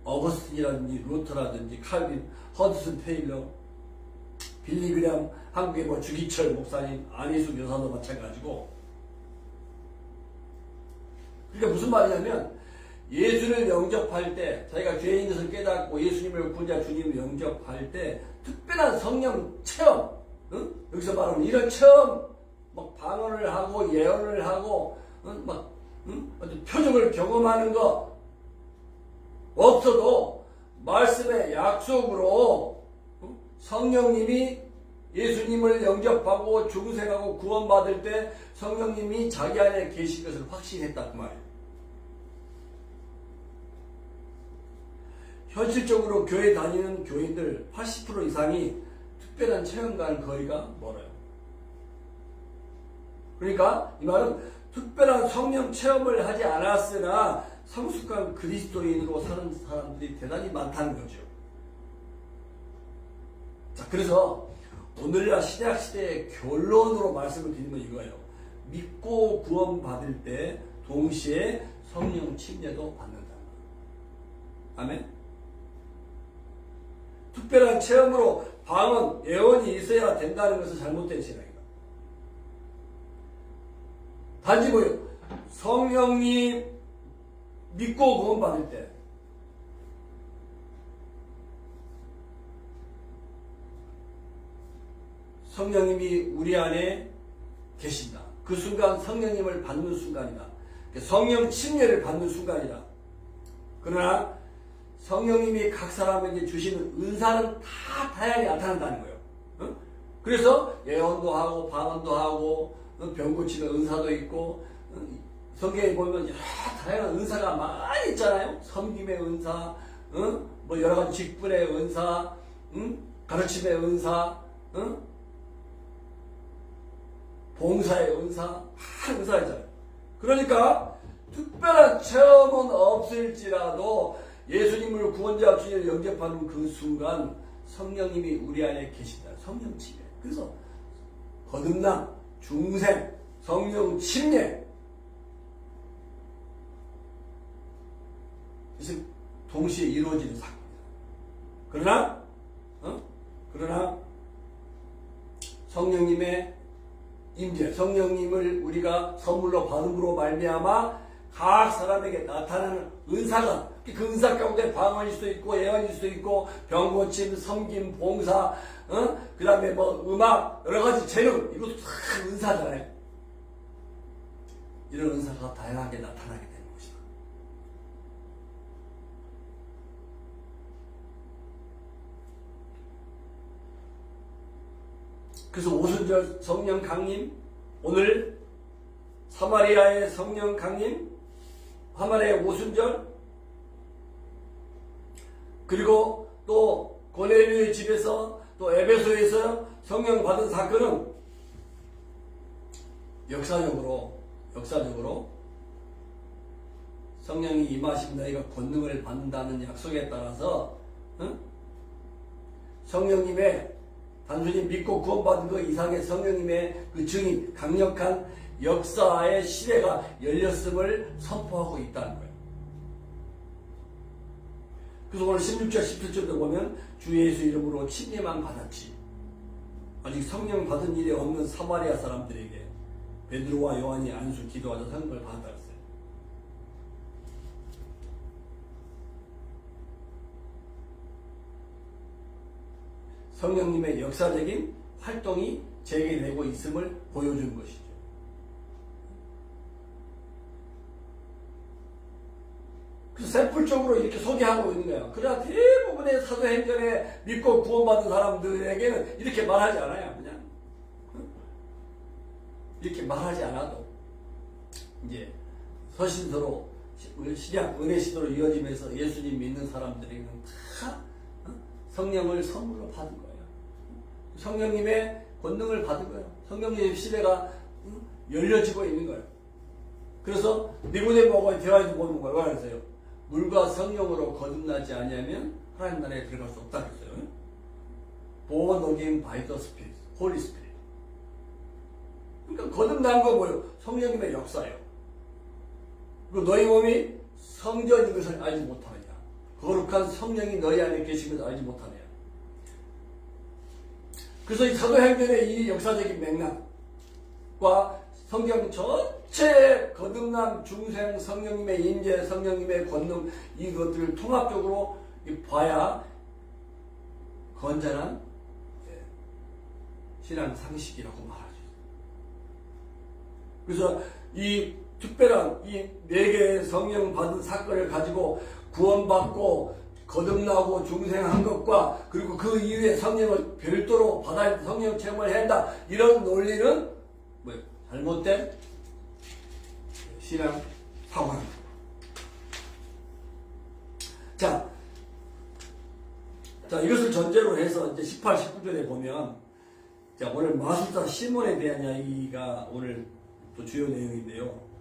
어거스틴이라든지 루터라든지 칼빈, 허드슨 테일러, 빌리 그램, 한국의 주기철 목사님, 안희숙 여사도 마찬가지고. 그러니까 무슨 말이냐면 예수를 영접할 때, 자기가 죄인 것을 깨닫고 예수님을 구원자 주님을 영접할 때 특별한 성령 체험, 여기서 말하면 이런 체험, 막 방언을 하고 예언을 하고 어떤 표적을 경험하는 거 없어도 말씀의 약속으로 성령님이 예수님을 영접하고 중생하고 구원받을 때 성령님이 자기 안에 계신 것을 확신했다 그 말이에요. 현실적으로 교회 다니는 교인들 80% 이상이 특별한 체험과는 거리가 멀어요. 그러니까 이 말은 특별한 성령 체험을 하지 않았으나 성숙한 그리스도인으로 사는 사람들이 대단히 많다는 거죠. 자, 그래서 오늘날 신약시대의 결론으로 말씀을 드리면 이거예요. 믿고 구원받을 때 동시에 성령 침례도 받는다. 아멘? 특별한 체험으로 방언, 예언이 있어야 된다는 것은 잘못된 신앙이다. 단지 뭐예요? 성령님 믿고 구원받을 때 성령님이 우리 안에 계신다. 그 순간 성령님을 받는 순간이다. 성령 침례를 받는 순간이다. 그러나 성령님이 각 사람에게 주시는 은사는 다 다양하게 나타난다는 거예요. 그래서 예언도 하고 방언도 하고 병 고치는 은사도 있고 성경에 보면 여러 다양한 은사가 많이 있잖아요. 섬김의 은사, 뭐 여러 가지 직분의 은사, 가르침의 은사, 봉사의 은사, 많은 은사가 있잖아요. 그러니까 특별한 체험은 없을지라도 예수님을 구원자 주님을 영접하는 그 순간 성령님이 우리 안에 계신다. 성령 침례. 그래서 거듭남, 중생, 성령 침례. 그래서 동시에 이루어지는 사건이다. 그러나 성령님의 임재, 성령님을 우리가 선물로 받음으로 말미암아 각 사람에게 나타나는 은사가, 그 은사 가운데 방언일 수도 있고 예언일 수도 있고 병 고침, 섬김, 봉사, 그 다음에 뭐 음악, 여러 가지 재능, 이것도 다 은사잖아요. 이런 은사가 다양하게 나타나게 되는 것이다. 그래서 오순절 성령 강림, 오늘 사마리아의 성령 강림, 사마리아의 오순절, 그리고 또 고넬료의 집에서 또 에베소에서 성령 받은 사건은 역사적으로 성령이 임하신 너희가 권능을 받는다는 약속에 따라서 성령님의 단순히 믿고 구원받은 그 이상의 성령님의 그 증인, 강력한 역사의 시대가 열렸음을 선포하고 있다는 거예요. 그래서 오늘 16절, 17절도 보면 주 예수 이름으로 침례만 받았지 아직 성령 받은 일이 없는 사마리아 사람들에게 베드로와 요한이 안수 기도하자 성령을 받았다 했어요. 성령님의 역사적인 활동이 재개되고 있음을 보여준 것이죠. 그래서 샘플적으로 이렇게 소개하고 있는 거예요. 그러나 대부분의 사도행전에 믿고 구원받은 사람들에게는 이렇게 말하지 않아요. 그냥 이렇게 말하지 않아도 이제 서신서로 신약 은혜 시도로 이어지면서 예수님 믿는 사람들에게는 다 성령을 선물로 받은 거예요. 성령님의 권능을 받은 거예요. 성령님의 시대가 열려지고 있는 거예요. 그래서 니고데모하고 대화에서 보는 거예요. 왜 그랬어요? 물과 성령으로 거듭나지 아니하면 하나님 나라에 들어갈 수 없다 그랬어요. Born again by the Spirit, Holy Spirit. 그러니까 거듭난 거 뭐예요? 성령님의 역사예요. 그리고 너희 몸이 성전인 것을 알지 못하느냐. 거룩한 성령이 너희 안에 계신 것을 알지 못하느냐. 그래서 이 사도행전의 이 역사적인 맥락과 성경 전체 거듭남, 중생, 성령님의 임재, 성령님의 권능 이것들을 통합적으로 봐야 건전한 신앙 상식이라고 말하죠. 그래서 이 특별한 이 4개의 성령 받은 사건을 가지고 구원받고 거듭나고 중생한 것과 그리고 그 이후에 성령을 별도로 받아야 성령 체험을 해야 한다. 이런 논리는 뭐예요? 잘못된 신앙 사고입니다. 자, 이것을 전제로 해서 이제 18, 19절에 보면 자, 오늘 마술사 시몬에 대한 이야기가 오늘 또 주요 내용인데요.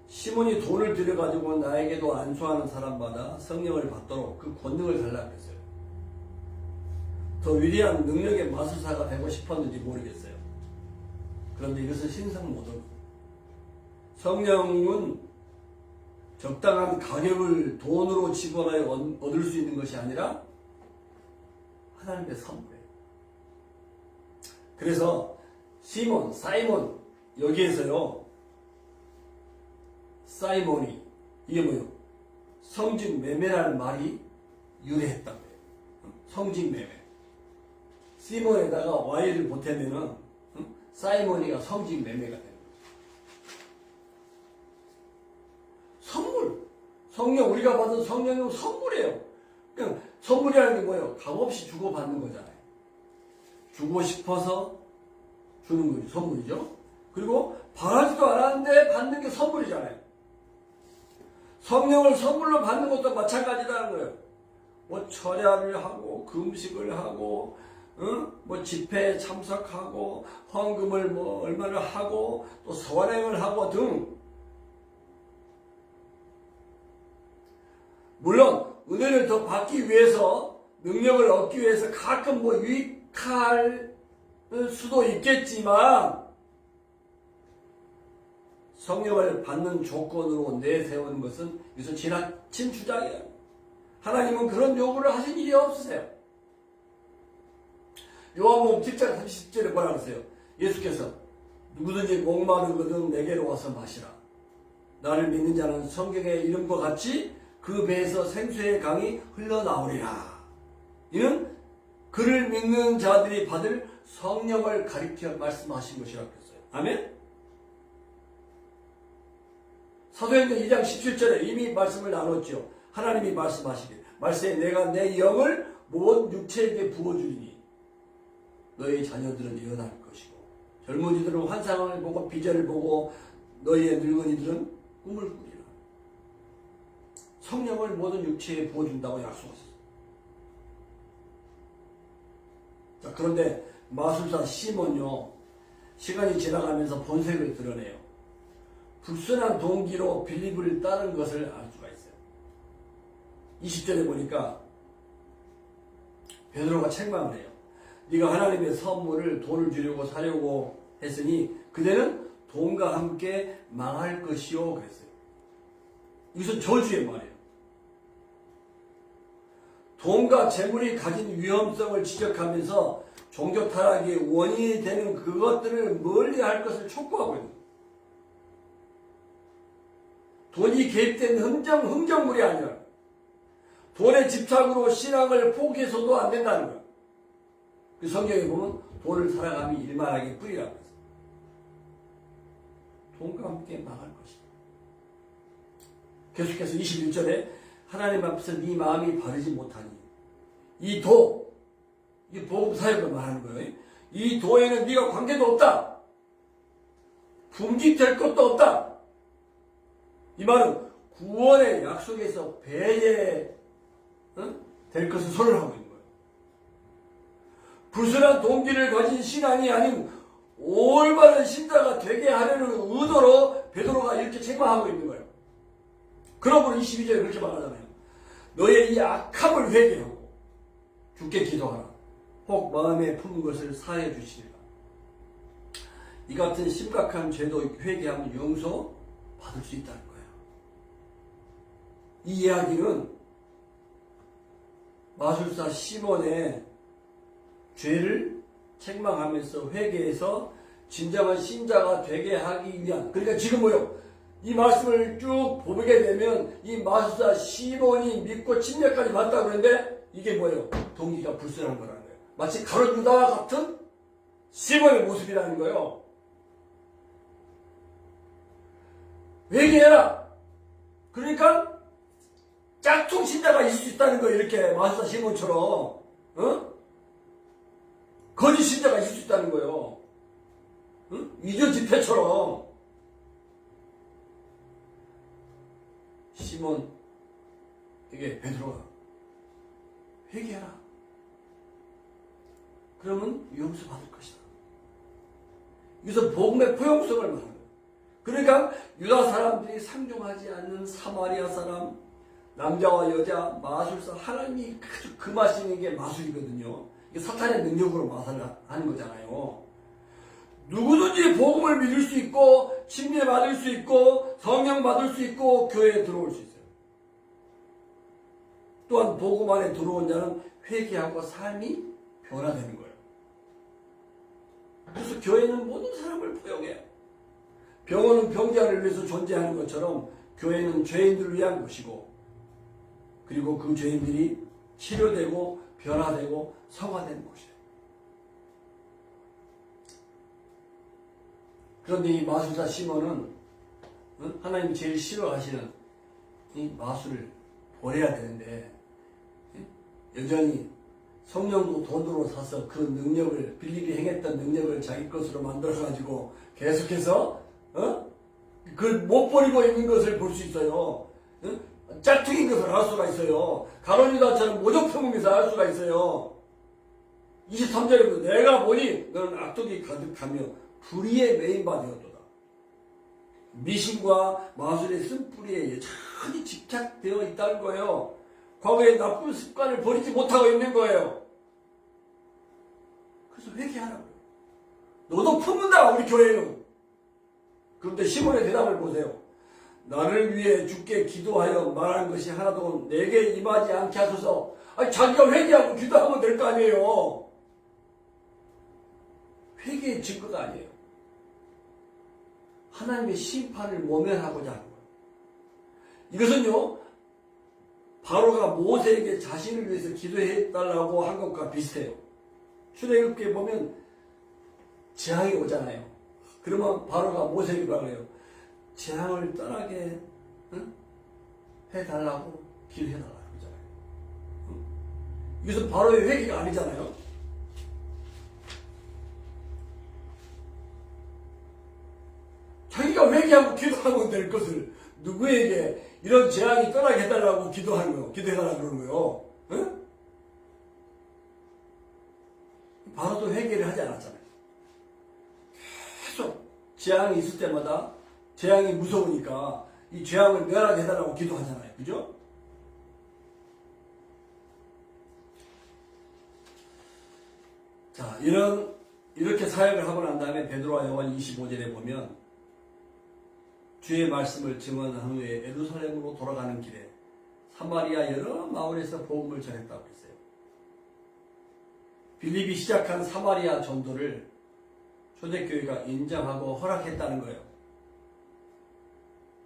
시몬이 돈을 들여가지고 나에게도 안수하는 사람마다 성령을 받도록 그 권능을 달라고 했어요. 더 위대한 능력의 마술사가 되고 싶었는지 모르겠어요. 그런데 이것은 신성모독. 성령은 적당한 가격을 돈으로 지불하여 얻을 수 있는 것이 아니라 하나님의 선물이에요. 그래서 사이몬 여기에서요. 사이몬이 이게 뭐예요? 성직매매라는 말이 유래했다고 해요. 성직매매. 시몬에다가 Y를 보태면은 사이몬이가 성직매매가 되는 거예요. 선물. 성령, 우리가 받은 성령은 선물이에요. 그냥 선물이라는 게 뭐예요? 값없이 주고받는 거잖아요. 주고 싶어서 주는 거죠. 선물이죠. 그리고 바라지도 않았는데 받는 게 선물이잖아요. 성령을 선물로 받는 것도 마찬가지라는 거예요. 뭐 철야를 하고 금식을 하고 뭐 집회에 참석하고 헌금을 뭐 얼마나 하고 또 선행을 하고 등 물론 은혜를 더 받기 위해서 능력을 얻기 위해서 가끔 뭐 유익할 수도 있겠지만 성령을 받는 조건으로 내세우는 것은 이것은 지나친 주장이에요. 하나님은 그런 요구를 하신 일이 없으세요. 요한복음 7장 30절에 뭐라 그러세요? 예수께서 누구든지 목마르거든 내게로 와서 마시라. 나를 믿는 자는 성경의 이름과 같이 그 배에서 생수의 강이 흘러나오리라. 이는 그를 믿는 자들이 받을 성령을 가리켜 말씀하신 것이라고 했어요. 아멘? 사도행전 2장 17절에 이미 말씀을 나눴죠. 하나님이 말씀하시길 말씀에 내가 내 영을 모든 육체에게 부어주리니 너희 자녀들은 예언할 것이고 젊은이들은 환상을 보고 비전을 보고 너희의 늙은이들은 꿈을 꾸리라. 성령을 모든 육체에 부어준다고 약속하셨어요. 자, 그런데 마술사 시몬요, 시간이 지나가면서 본색을 드러내요. 불순한 동기로 빌립을 따른 것을 알 수가 있어요. 20절에 보니까 베드로가 책망을 해요. 네가 하나님의 선물을 돈을 주려고 사려고 했으니 그대는 돈과 함께 망할 것이요 그랬어요. 이것은 저주의 말이에요. 돈과 재물이 가진 위험성을 지적하면서 종교 타락의 원인이 되는 그것들을 멀리할 것을 촉구하고 있는 거예요. 돈이 개입된 흥정물이 아니라 돈의 집착으로 신앙을 포기해서도 안 된다는 거예요. 그 성경에 보면 돈을 살아감이 일만하게 뿌리라고 했어요. 돈과 함께 망할 것이다. 계속해서 21절에 하나님 앞에서 네 마음이 바르지 못하니 이 도, 이 복음 사역을 말하는 거예요. 이 도에는 네가 관계도 없다. 분깃될 것도 없다. 이 말은 구원의 약속에서 배제될 것을 선언하고 있는 거예요. 불순한 동기를 가진 신앙이 아닌 올바른 신자가 되게 하려는 의도로 베드로가 이렇게 책망하고 있는 거예요. 그러므로 22절에 그렇게 말하잖아요. 너의 이 악함을 회개하고 주께 기도하라. 혹 마음에 품은 것을 사해 주시리라. 이 같은 심각한 죄도 회개하면 용서 받을 수 있다는 거예요. 이 이야기는 마술사 시몬의 죄를 책망하면서 회개해서 진정한 신자가 되게 하기 위한, 그러니까 지금 뭐요? 이 말씀을 쭉 보게 되면 이 마술사 시몬이 믿고 침례까지 받다고 그러는데 이게 뭐예요? 동기가 불순한 거라는 거예요. 마치 가룟 유다와 같은 시몬의 모습이라는 거예요. 회개해라. 그러니까 짝퉁 신자가 있을 수 있다는 거예요. 이렇게 마술사 시몬처럼 거짓 신자가 있을 수 있다는 거예요. 위조 집회처럼. 시몬에게 베드로가 회개하라. 그러면 용서받을 것이다. 여기서 복음의 포용성을 말하는 거예요. 그러니까 유다 사람들이 상종하지 않는 사마리아 사람, 남자와 여자, 마술사, 하나님이 아주 금하시는 게 마술이거든요. 이게 사탄의 능력으로 마술을 하는 거잖아요. 누구든지 복음을 믿을 수 있고 침례 받을 수 있고 성령 받을 수 있고 교회에 들어올 수 있어요. 또한 복음 안에 들어온 자는 회개하고 삶이 변화되는 거예요. 그래서 교회는 모든 사람을 포용해요. 병원은 병자를 위해서 존재하는 것처럼 교회는 죄인들을 위한 것이고 그리고 그 죄인들이 치료되고 변화되고 성화되는 것이에요. 그런데 이 마술사 시몬은 하나님이 제일 싫어하시는 이 마술을 버려야 되는데 여전히 성령도 돈으로 사서 그 능력을 빌립이 행했던 능력을 자기 것으로 만들어가지고 계속해서 그걸 못 버리고 있는 것을 볼 수 있어요. 짝퉁인 것을 알 수가 있어요. 가론유다처럼 모조품인 것을 알 수가 있어요. 23절에 보면 내가 보니 너는 악독이 가득하며 불의에 매인바 되었도다. 미신과 마술의 쓴뿌리에 여전히 집착되어 있다는 거예요. 과거의 나쁜 습관을 버리지 못하고 있는 거예요. 그래서 회개하라고요. 너도 품는다 우리 교회는. 그런데 시몬의 대답을 보세요. 나를 위해 주께 기도하여 말한 것이 하나도 내게 임하지 않게 하소서. 아니 자기가 회개하고 기도하면 될 거 아니에요. 회개의 증거가 아니에요. 하나님의 심판을 모면하고자 하는 거예요. 이것은요, 바로가 모세에게 자신을 위해서 기도해달라고 한 것과 비슷해요. 출애굽기에 보면 재앙이 오잖아요. 그러면 바로가 모세에게 뭐라고 해요? 재앙을 떠나게 해달라고 기도해달라고 그러잖아요. 이것은 바로의 회개가 아니잖아요. 자기가 회개하고 기도하면 될 것을 누구에게 이런 재앙이 떠나게 해달라고 기도하는 거예요. 기도해달라고 그러는 거예요. 응? 바로도 회개를 하지 않았잖아요. 계속 재앙이 있을 때마다 재앙이 무서우니까 이 재앙을 멸하게 해달라고 기도하잖아요. 그죠? 자, 이렇게 사역을 하고 난 다음에 베드로와 요한 25절에 보면 주의 말씀을 증언한 후에 예루살렘으로 돌아가는 길에 사마리아 여러 마을에서 복음을 전했다고 했어요. 빌립이 시작한 사마리아 전도를 초대교회가 인정하고 허락했다는 거예요.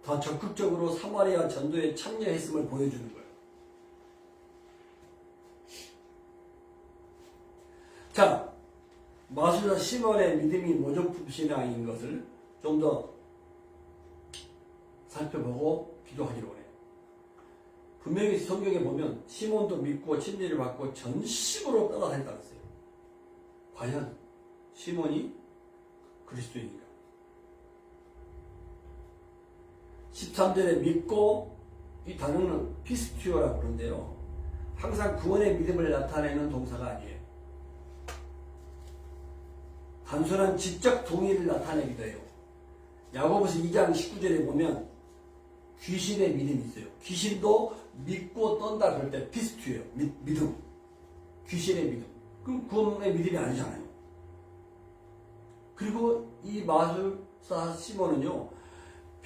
더 적극적으로 사마리아 전도에 참여했음을 보여주는 거예요. 자, 마술사 시몬의 믿음이 모조품 신앙인 것을 좀 더 살펴보고 기도하기로 해요. 분명히 성경에 보면 시몬도 믿고 침례를 받고 전심으로 따라다녔다고 했어요. 과연 시몬이 그리스도인가? 13절에 믿고, 이 단어는 피스티오라고 그러는데요. 항상 구원의 믿음을 나타내는 동사가 아니에요. 단순한 지적 동의를 나타내기도 해요. 야고보서 2장 19절에 보면 귀신의 믿음이 있어요. 귀신도 믿고 떤다 그럴 때 피스티오예요. 믿음. 귀신의 믿음. 그럼 구원의 믿음이 아니잖아요. 그리고 이 마술사 시몬은요,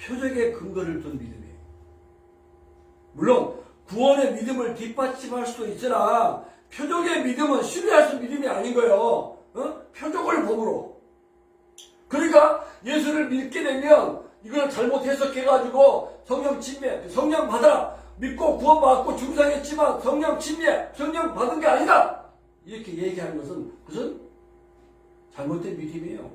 표적의 근거를 둔 믿음이에요. 물론 구원의 믿음을 뒷받침할 수도 있으나 표적의 믿음은 신뢰할 수 믿음이 아닌 거예요. 표적을 보므로. 그러니까 예수를 믿게 되면 이걸 잘못 해석해가지고 성령 침례, 성령 받아라. 믿고 구원받고 중상했지만 성령 침례, 성령 받은 게 아니다. 이렇게 얘기하는 것은 무슨 잘못된 믿음이에요.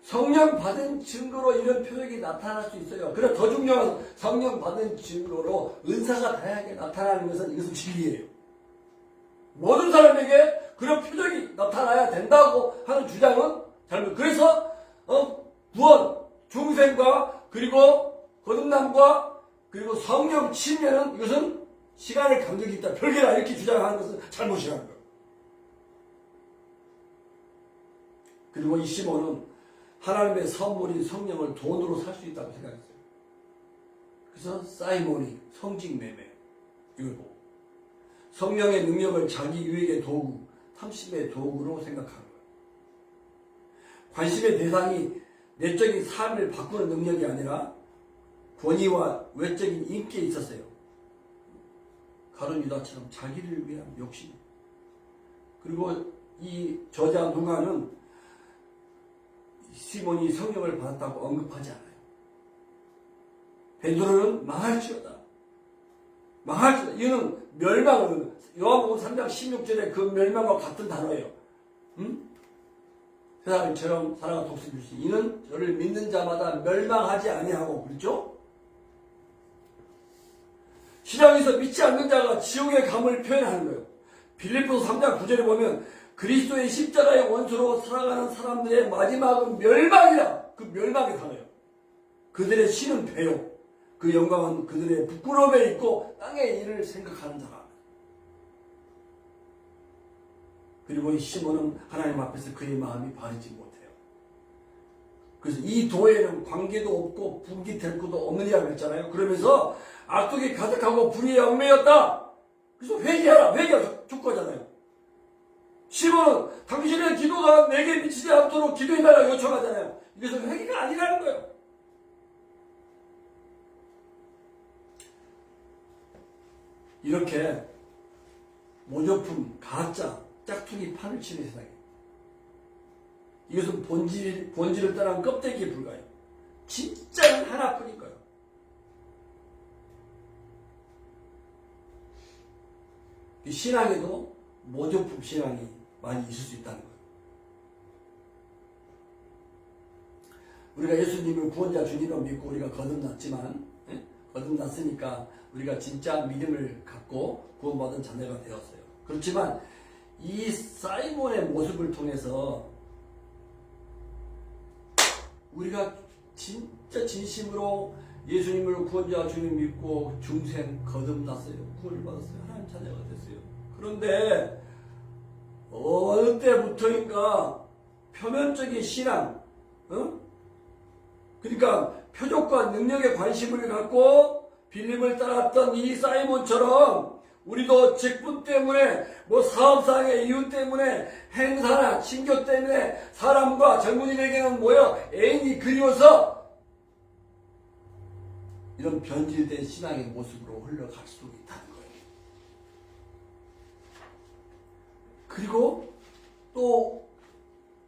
성령 받은 증거로 이런 표적이 나타날 수 있어요. 그러나 더 중요한 성령 받은 증거로 은사가 다양하게 나타나는 것은 이것은 진리예요. 모든 사람에게 그런 표적이 나타나야 된다고 하는 주장은 잘못. 그래서 구원, 중생과 그리고 거듭남과 그리고 성령 침례는 이것은 시간의 간격이 있다. 별개라 이렇게 주장하는 것은 잘못이라는 거예요. 그리고 이 시몬은 하나님의 선물인 성령을 돈으로 살 수 있다고 생각했어요. 그래서 사이몬이 성직매매 이걸 보고 성령의 능력을 자기 유익의 도구, 탐심의 도구로 생각하는 거예요. 관심의 대상이 내적인 삶을 바꾸는 능력이 아니라 권위와 외적인 인기에 있었어요. 가룟 유다처럼 자기를 위한 욕심. 그리고 이 저자 누가는 시몬이 성령을 받았다고 언급하지 않아요. 베드로는 망할지어다. 망할지어다. 이는 멸망은 요한복음 3장 16절에 그 멸망과 같은 단어예요. 세상처럼 사랑과 독수리 주시. 이는 저를 믿는 자마다 멸망하지 아니하고 그렇죠? 신앙에서 믿지 않는 자가 지옥의 감을 표현하는 거예요. 빌립보서 3장 9절에 보면 그리스도의 십자가의 원수로 살아가는 사람들의 마지막은 멸망이라. 그 멸망의 단어예요. 그들의 신은 배요. 그 영광은 그들의 부끄러움에 있고 땅의 일을 생각하는 자라. 그리고 이 시몬은 하나님 앞에서 그의 마음이 바르지 못해요. 그래서 이 도에는 관계도 없고 분기 될 것도 없느니라고 했잖아요. 그러면서 악독이 가득하고 불의에 얽매였다. 그래서 회개하라 줄 거잖아요. 시몬은 당신의 기도가 내게 미치지 않도록 기도해달라고 요청하잖아요. 이것은 회개가 아니라는 거예요. 이렇게 모조품, 가짜, 짝퉁이 판을 치는 세상이에요. 이것은 본질을 떠난 껍데기에 불과해요. 진짜는 하나뿐인 거예요. 이 신앙에도 모조품 신앙이 많이 있을 수 있다는 거예요. 우리가 예수님을 구원자 주님으로 믿고 우리가 거듭났지만, 거듭났으니까 우리가 진짜 믿음을 갖고 구원받은 자녀가 되었어요. 그렇지만 이 사이몬의 모습을 통해서 우리가 진짜 진심으로 예수님을 구원자 주님 믿고 중생 거듭났어요. 구원을 받았어요. 하나님 자녀가 됐어요. 그런데 어느 때부터인가 표면적인 신앙, 그러니까 표적과 능력에 관심을 갖고 빌림을 따랐던 이 사이몬처럼 우리도 직분 때문에 사업상의 이유 때문에 행사나 친교 때문에 사람과 젊은이에게는 모여 애인이 그리워서 이런 변질된 신앙의 모습으로 흘러갈 수 있다는 거예요. 그리고 또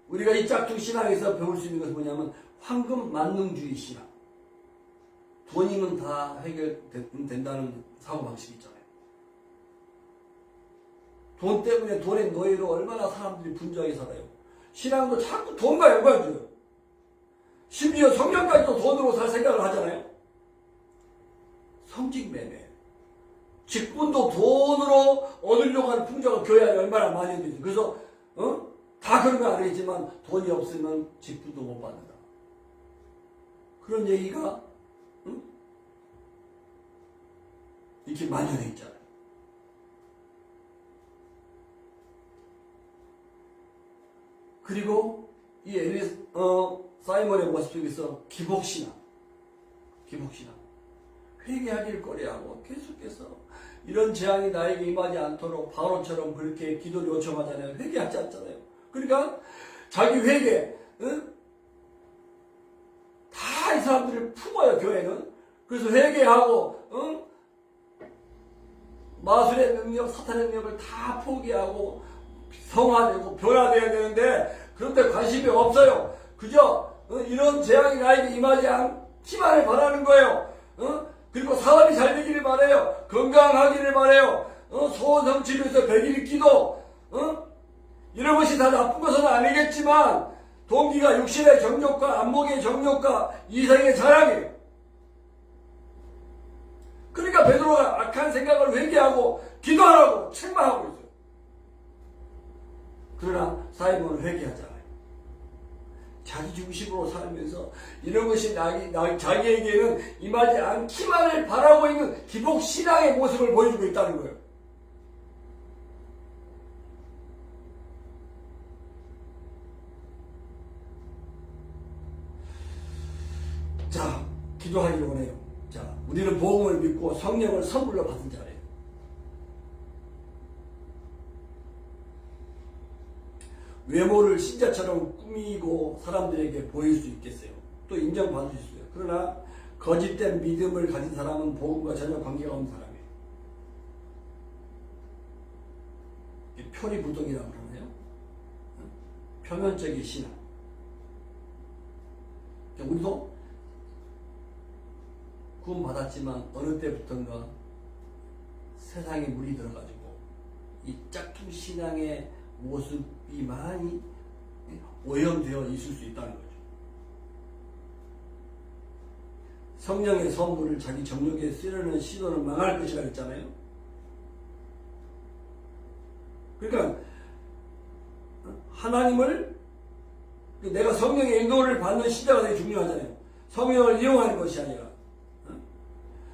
우리가 이 짝퉁 신앙에서 배울 수 있는 것은 뭐냐면 황금 만능주의 신앙. 돈이면 다 해결된다는 사고방식이 있잖아요. 돈 때문에 돈의 노예로 얼마나 사람들이 분주하게 살아요. 신앙도 자꾸 돈과 연관줘요. 심지어 성령까지도 돈으로 살 생각을 하잖아요. 성직매매. 직분도 돈으로 얻으려고 하는 풍조가 교회 안에 얼마나 많이 되죠. 그래서 다 그런 건 아니지만 돈이 없으면 직분도 못 받는다. 그런 얘기가 이렇게 만연해 있잖아요. 그리고 이 사이몬의 모습 속에서 기복신앙. 회개하길 꺼려하고 계속해서 이런 재앙이 나에게 임하지 않도록 바로처럼 그렇게 기도를 요청하잖아요. 회개하지 않잖아요. 그러니까 자기 회개, 다 이 사람들을 품어요, 교회는. 그래서 회개하고, 마술의 능력, 사탄의 능력을 다 포기하고 성화되고 변화되어야 되는데 그런데 관심이 없어요. 그저 이런 재앙이 나에게 임하지 않기만을 바라는 거예요. 그리고 사업이 잘 되기를 바라요. 건강하기를 바라요. 소원 성취를 위해서 100일 기도, 이런 것이 다 나쁜 것은 아니겠지만 동기가 육신의 정욕과 안목의 정욕과 이성의 자랑이에요. 그러니까 베드로가 악한 생각을 회개하고 기도하라고 책망하고 있어요. 그러나 사이몬은 회개하잖아요. 자기 중심으로 살면서 이런 것이 자기에게는 임하지 않기만을 바라고 있는 기복신앙의 모습을 보여주고 있다는 거예요. 자, 기도하기를 원해요. 자, 우리는 복음을 믿고 성령을 선물로 받은 자예요. 외모를 신자처럼 꾸미고 사람들에게 보일 수 있겠어요. 또 인정받을 수 있어요. 그러나 거짓된 믿음을 가진 사람은 복음과 전혀 관계가 없는 사람이에요. 표리부동이라고 그러나요? 표면적인 신앙. 우리도 구원받았지만 어느 때부턴가 세상에 물이 들어가지고 이 짝퉁 신앙의 모습이 많이 오염되어 있을 수 있다는 거죠. 성령의 선물을 자기 정욕에 쓰려는 시도는 망할 것이라 했잖아요. 그러니까 하나님을 내가 성령의 인도를 받는 시대가 되게 중요하잖아요. 성령을 이용하는 것이 아니라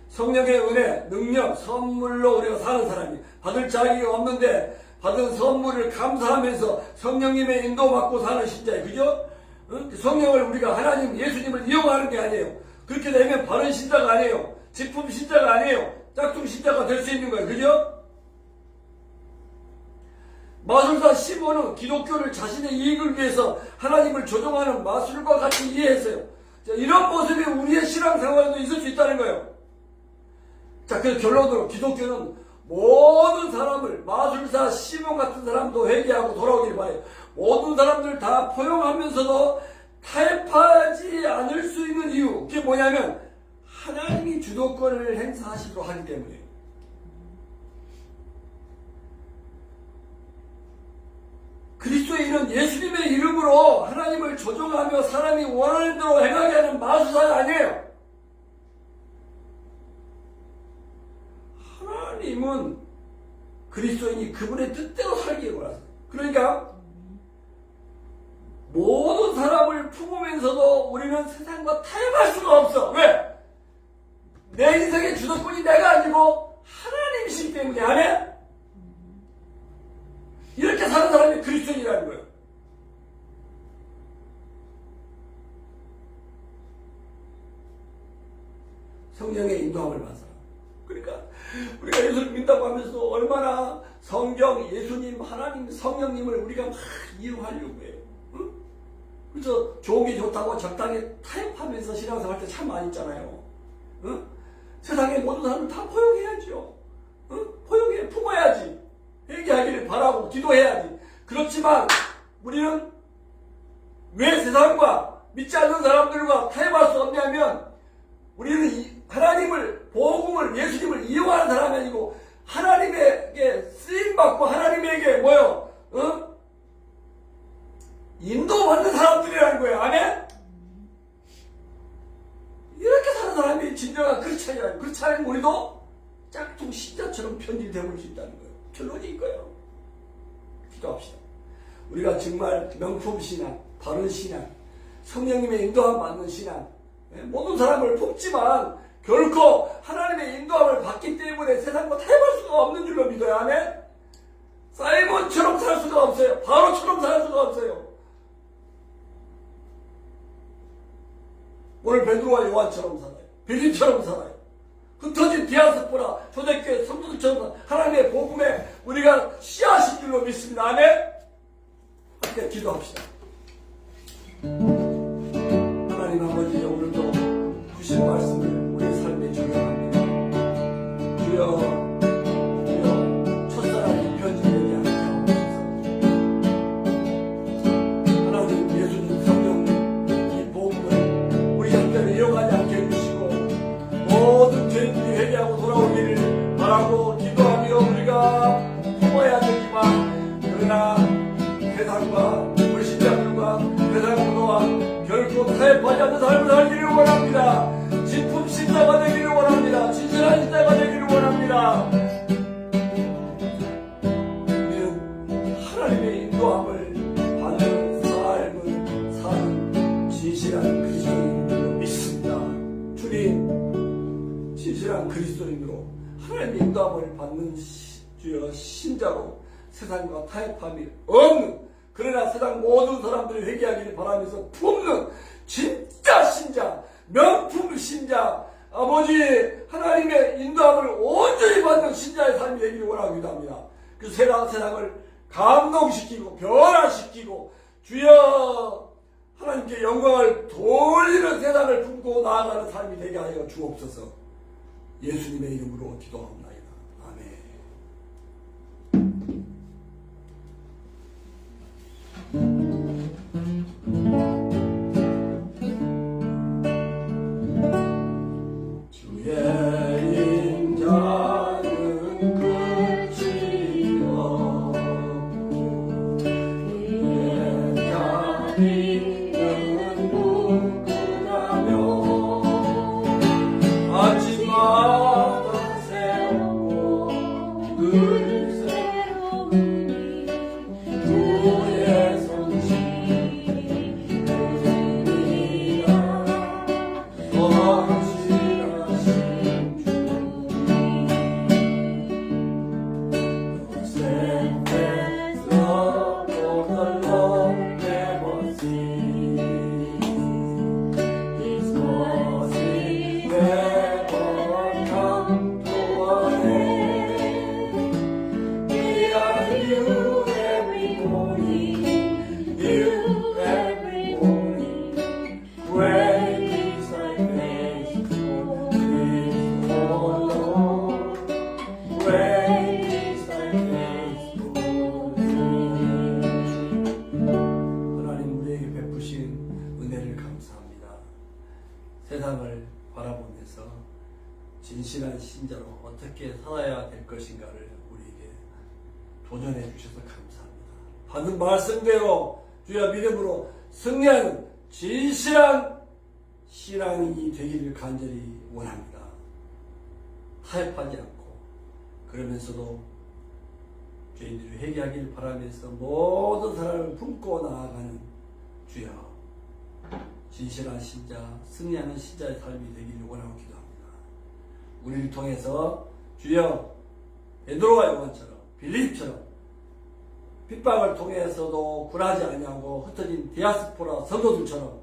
성령의 은혜, 능력, 선물로 우리가 사는 사람이 받을 자격이 없는데 받은 선물을 감사하면서 성령님의 인도받고 사는 신자예요. 그죠? 성령을 우리가 하나님, 예수님을 이용하는 게 아니에요. 그렇게 되면 바른 신자가 아니에요. 직품 신자가 아니에요. 짝퉁 신자가 될 수 있는 거예요. 그죠? 마술사 시몬은 기독교를 자신의 이익을 위해서 하나님을 조종하는 마술과 같이 이해했어요. 자, 이런 모습이 우리의 신앙생활에도 있을 수 있다는 거예요. 자, 그래서 결론으로 기독교는 모든 사람을, 마술사 시몬 같은 사람도 회개하고 돌아오길 바래요. 모든 사람들 다 포용하면서도 타협하지 않을 수 있는 이유, 그게 뭐냐면 하나님이 주도권을 행사하시도록 하기 때문이에요. 그리스도의 이름, 예수님의 이름으로 하나님을 조종하며 사람이 원하는 대로 행하게 하는 마술사가 아니에요. 하나님은 그리스도인이 그분의 뜻대로 살기에 원하세요. 그러니까 모든 사람을 품으면서도 우리는 세상과 타협할 수가 없어. 왜? 내 인생의 주도권이 내가 아니고 하나님이시기 때문에. 아멘? 이렇게 사는 사람이 그리스도인이라는 거예요. 성령의 인도함을 받아. 그러니까 우리가 예수를 믿다고 하면서 얼마나 성경, 예수님, 하나님, 성령님을 우리가 막 이용하려고 해요. 응? 그래서 좋은 게 좋다고 적당히 타협하면서 신앙생활 할 때 참 많이 있잖아요. 응? 세상의 모든 사람을 다 포용해야죠. 응? 포용해, 품어야지. 회개하기를 바라고 기도해야지. 그렇지만 우리는 왜 세상과 믿지 않는 사람들과 타협할 수 없냐면 우리는 하나님을, 복음을, 예수님을 이용하는 사람이 아니고 하나님에게 쓰임받고 하나님에게 뭐요? 인도받는 사람들이라는 거예요. 아멘? 이렇게 사는 사람이 진정한 크리스찬이라는 거예요. 그렇지 않으면 우리도 짝퉁 신자처럼 편집되어볼 수 있다는 거예요. 결론이 이거예요. 기도합시다. 우리가 정말 명품 신앙, 바른 신앙, 성령님의 인도함 받는 신앙, 모든 사람을 품지만 결코 하나님의 인도함을 받기 때문에 세상과 타협할 수가 없는 줄로 믿어야 하네. 사이몬처럼 살 수가 없어요. 바로처럼 살 수가 없어요. 오늘 베드로와 요한처럼 살아요. 빌립처럼 살아요. 흩어진 디아스포라 초대교회 성도들처럼 하나님의 복음에 우리가 씨앗인 줄로 믿습니다. 아멘. 함께 기도합시다. 하나님 아버지, 오늘도 주신 말씀을 우리 삶에 적용합니다. 주여, 주여, 첫사랑이 편집되지 않게 하옵소서. 하나님, 예수님, 성령, 이 복음을 우리 형제를 이용하지 않게 해주시고 모든 죄인들이 회개하고 돌아오기를 바라고 기도하며 우리가 품어야 되지만 그러나 세상과 우리 신자들과 세상 문화와 결코 타협하지 않는 삶을 살기를 원합니다. 진품 신자가 되기를 원합니다. 진실한 신자가 되기를 원합니다. 우리는 하나님의 인도함을 받는 삶을 사는 진실한 그리스도인으로 믿습니다. 주님, 진실한 그리스도인으로 하나님의 인도함을 받는 주여 신자로 세상과 타협함이 없는, 그러나 세상 모든 사람들이 회개하기를 바라면서 품는 진짜 신자, 명품 신자, 아버지 하나님의 인도함을 온전히 받는 신자의 삶이 되기를 원하기도 합니다. 그 세상을 감동시키고 변화시키고 주여 하나님께 영광을 돌리는 세상을 품고 나아가는 삶이 되게 하여 주옵소서. 예수님의 이름으로 기도합니다. 아멘. 아침마다 새롭고 세상을 바라보면서 진실한 신자로 어떻게 살아야 될 것인가를 우리에게 도전해 주셔서 감사합니다. 받은 말씀대로 주여 믿음으로 승리하는 진실한 신앙이 되기를 간절히 원합니다. 타협하지 않고 그러면서도 죄인들이 회개하기를 바라면서 모든 사람을 품고 나아가는 주여 진실한 신자, 승리하는 신자의 삶이 되기를 원하고 기도합니다. 우리를 통해서 주여 베드로와 요한처럼 빌립처럼 핍박을 통해서도 굴하지 아니하고 흩어진 디아스포라 성도들처럼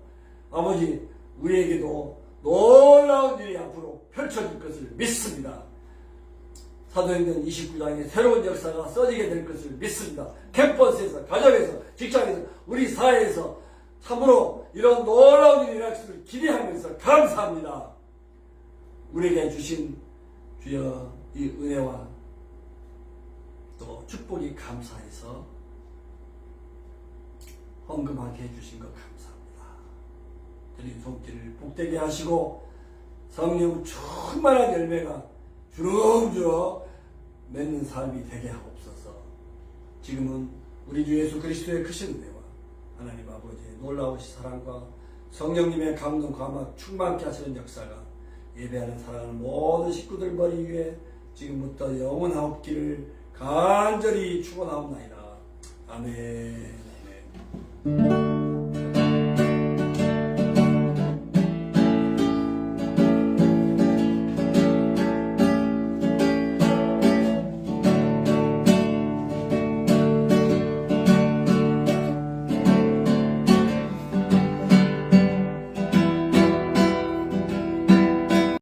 아버지 우리에게도 놀라운 일이 앞으로 펼쳐질 것을 믿습니다. 사도행전 29장에 새로운 역사가 써지게 될 것을 믿습니다. 캠퍼스에서, 가정에서, 직장에서, 우리 사회에서 참으로 이런 놀라운 일이 일어날 것을 기대하면서 감사합니다. 우리에게 주신 주여 이 은혜와 또 축복이 감사해서 헌금하게 해주신 것 감사합니다. 드린 손길을 복되게 하시고 성령 충만한 열매가 주렁주렁 맺는 삶이 되게 하옵소서. 지금은 우리 주 예수 그리스도의 크신 은혜와 하나님 아버지의 놀라우신 사랑과 성령님의 감동 감화 충만케 하시는 역사가 예배하는 사랑하는 모든 식구들 머리 위에 지금부터 영원하옵기를 간절히 축원하옵나이다. 아멘.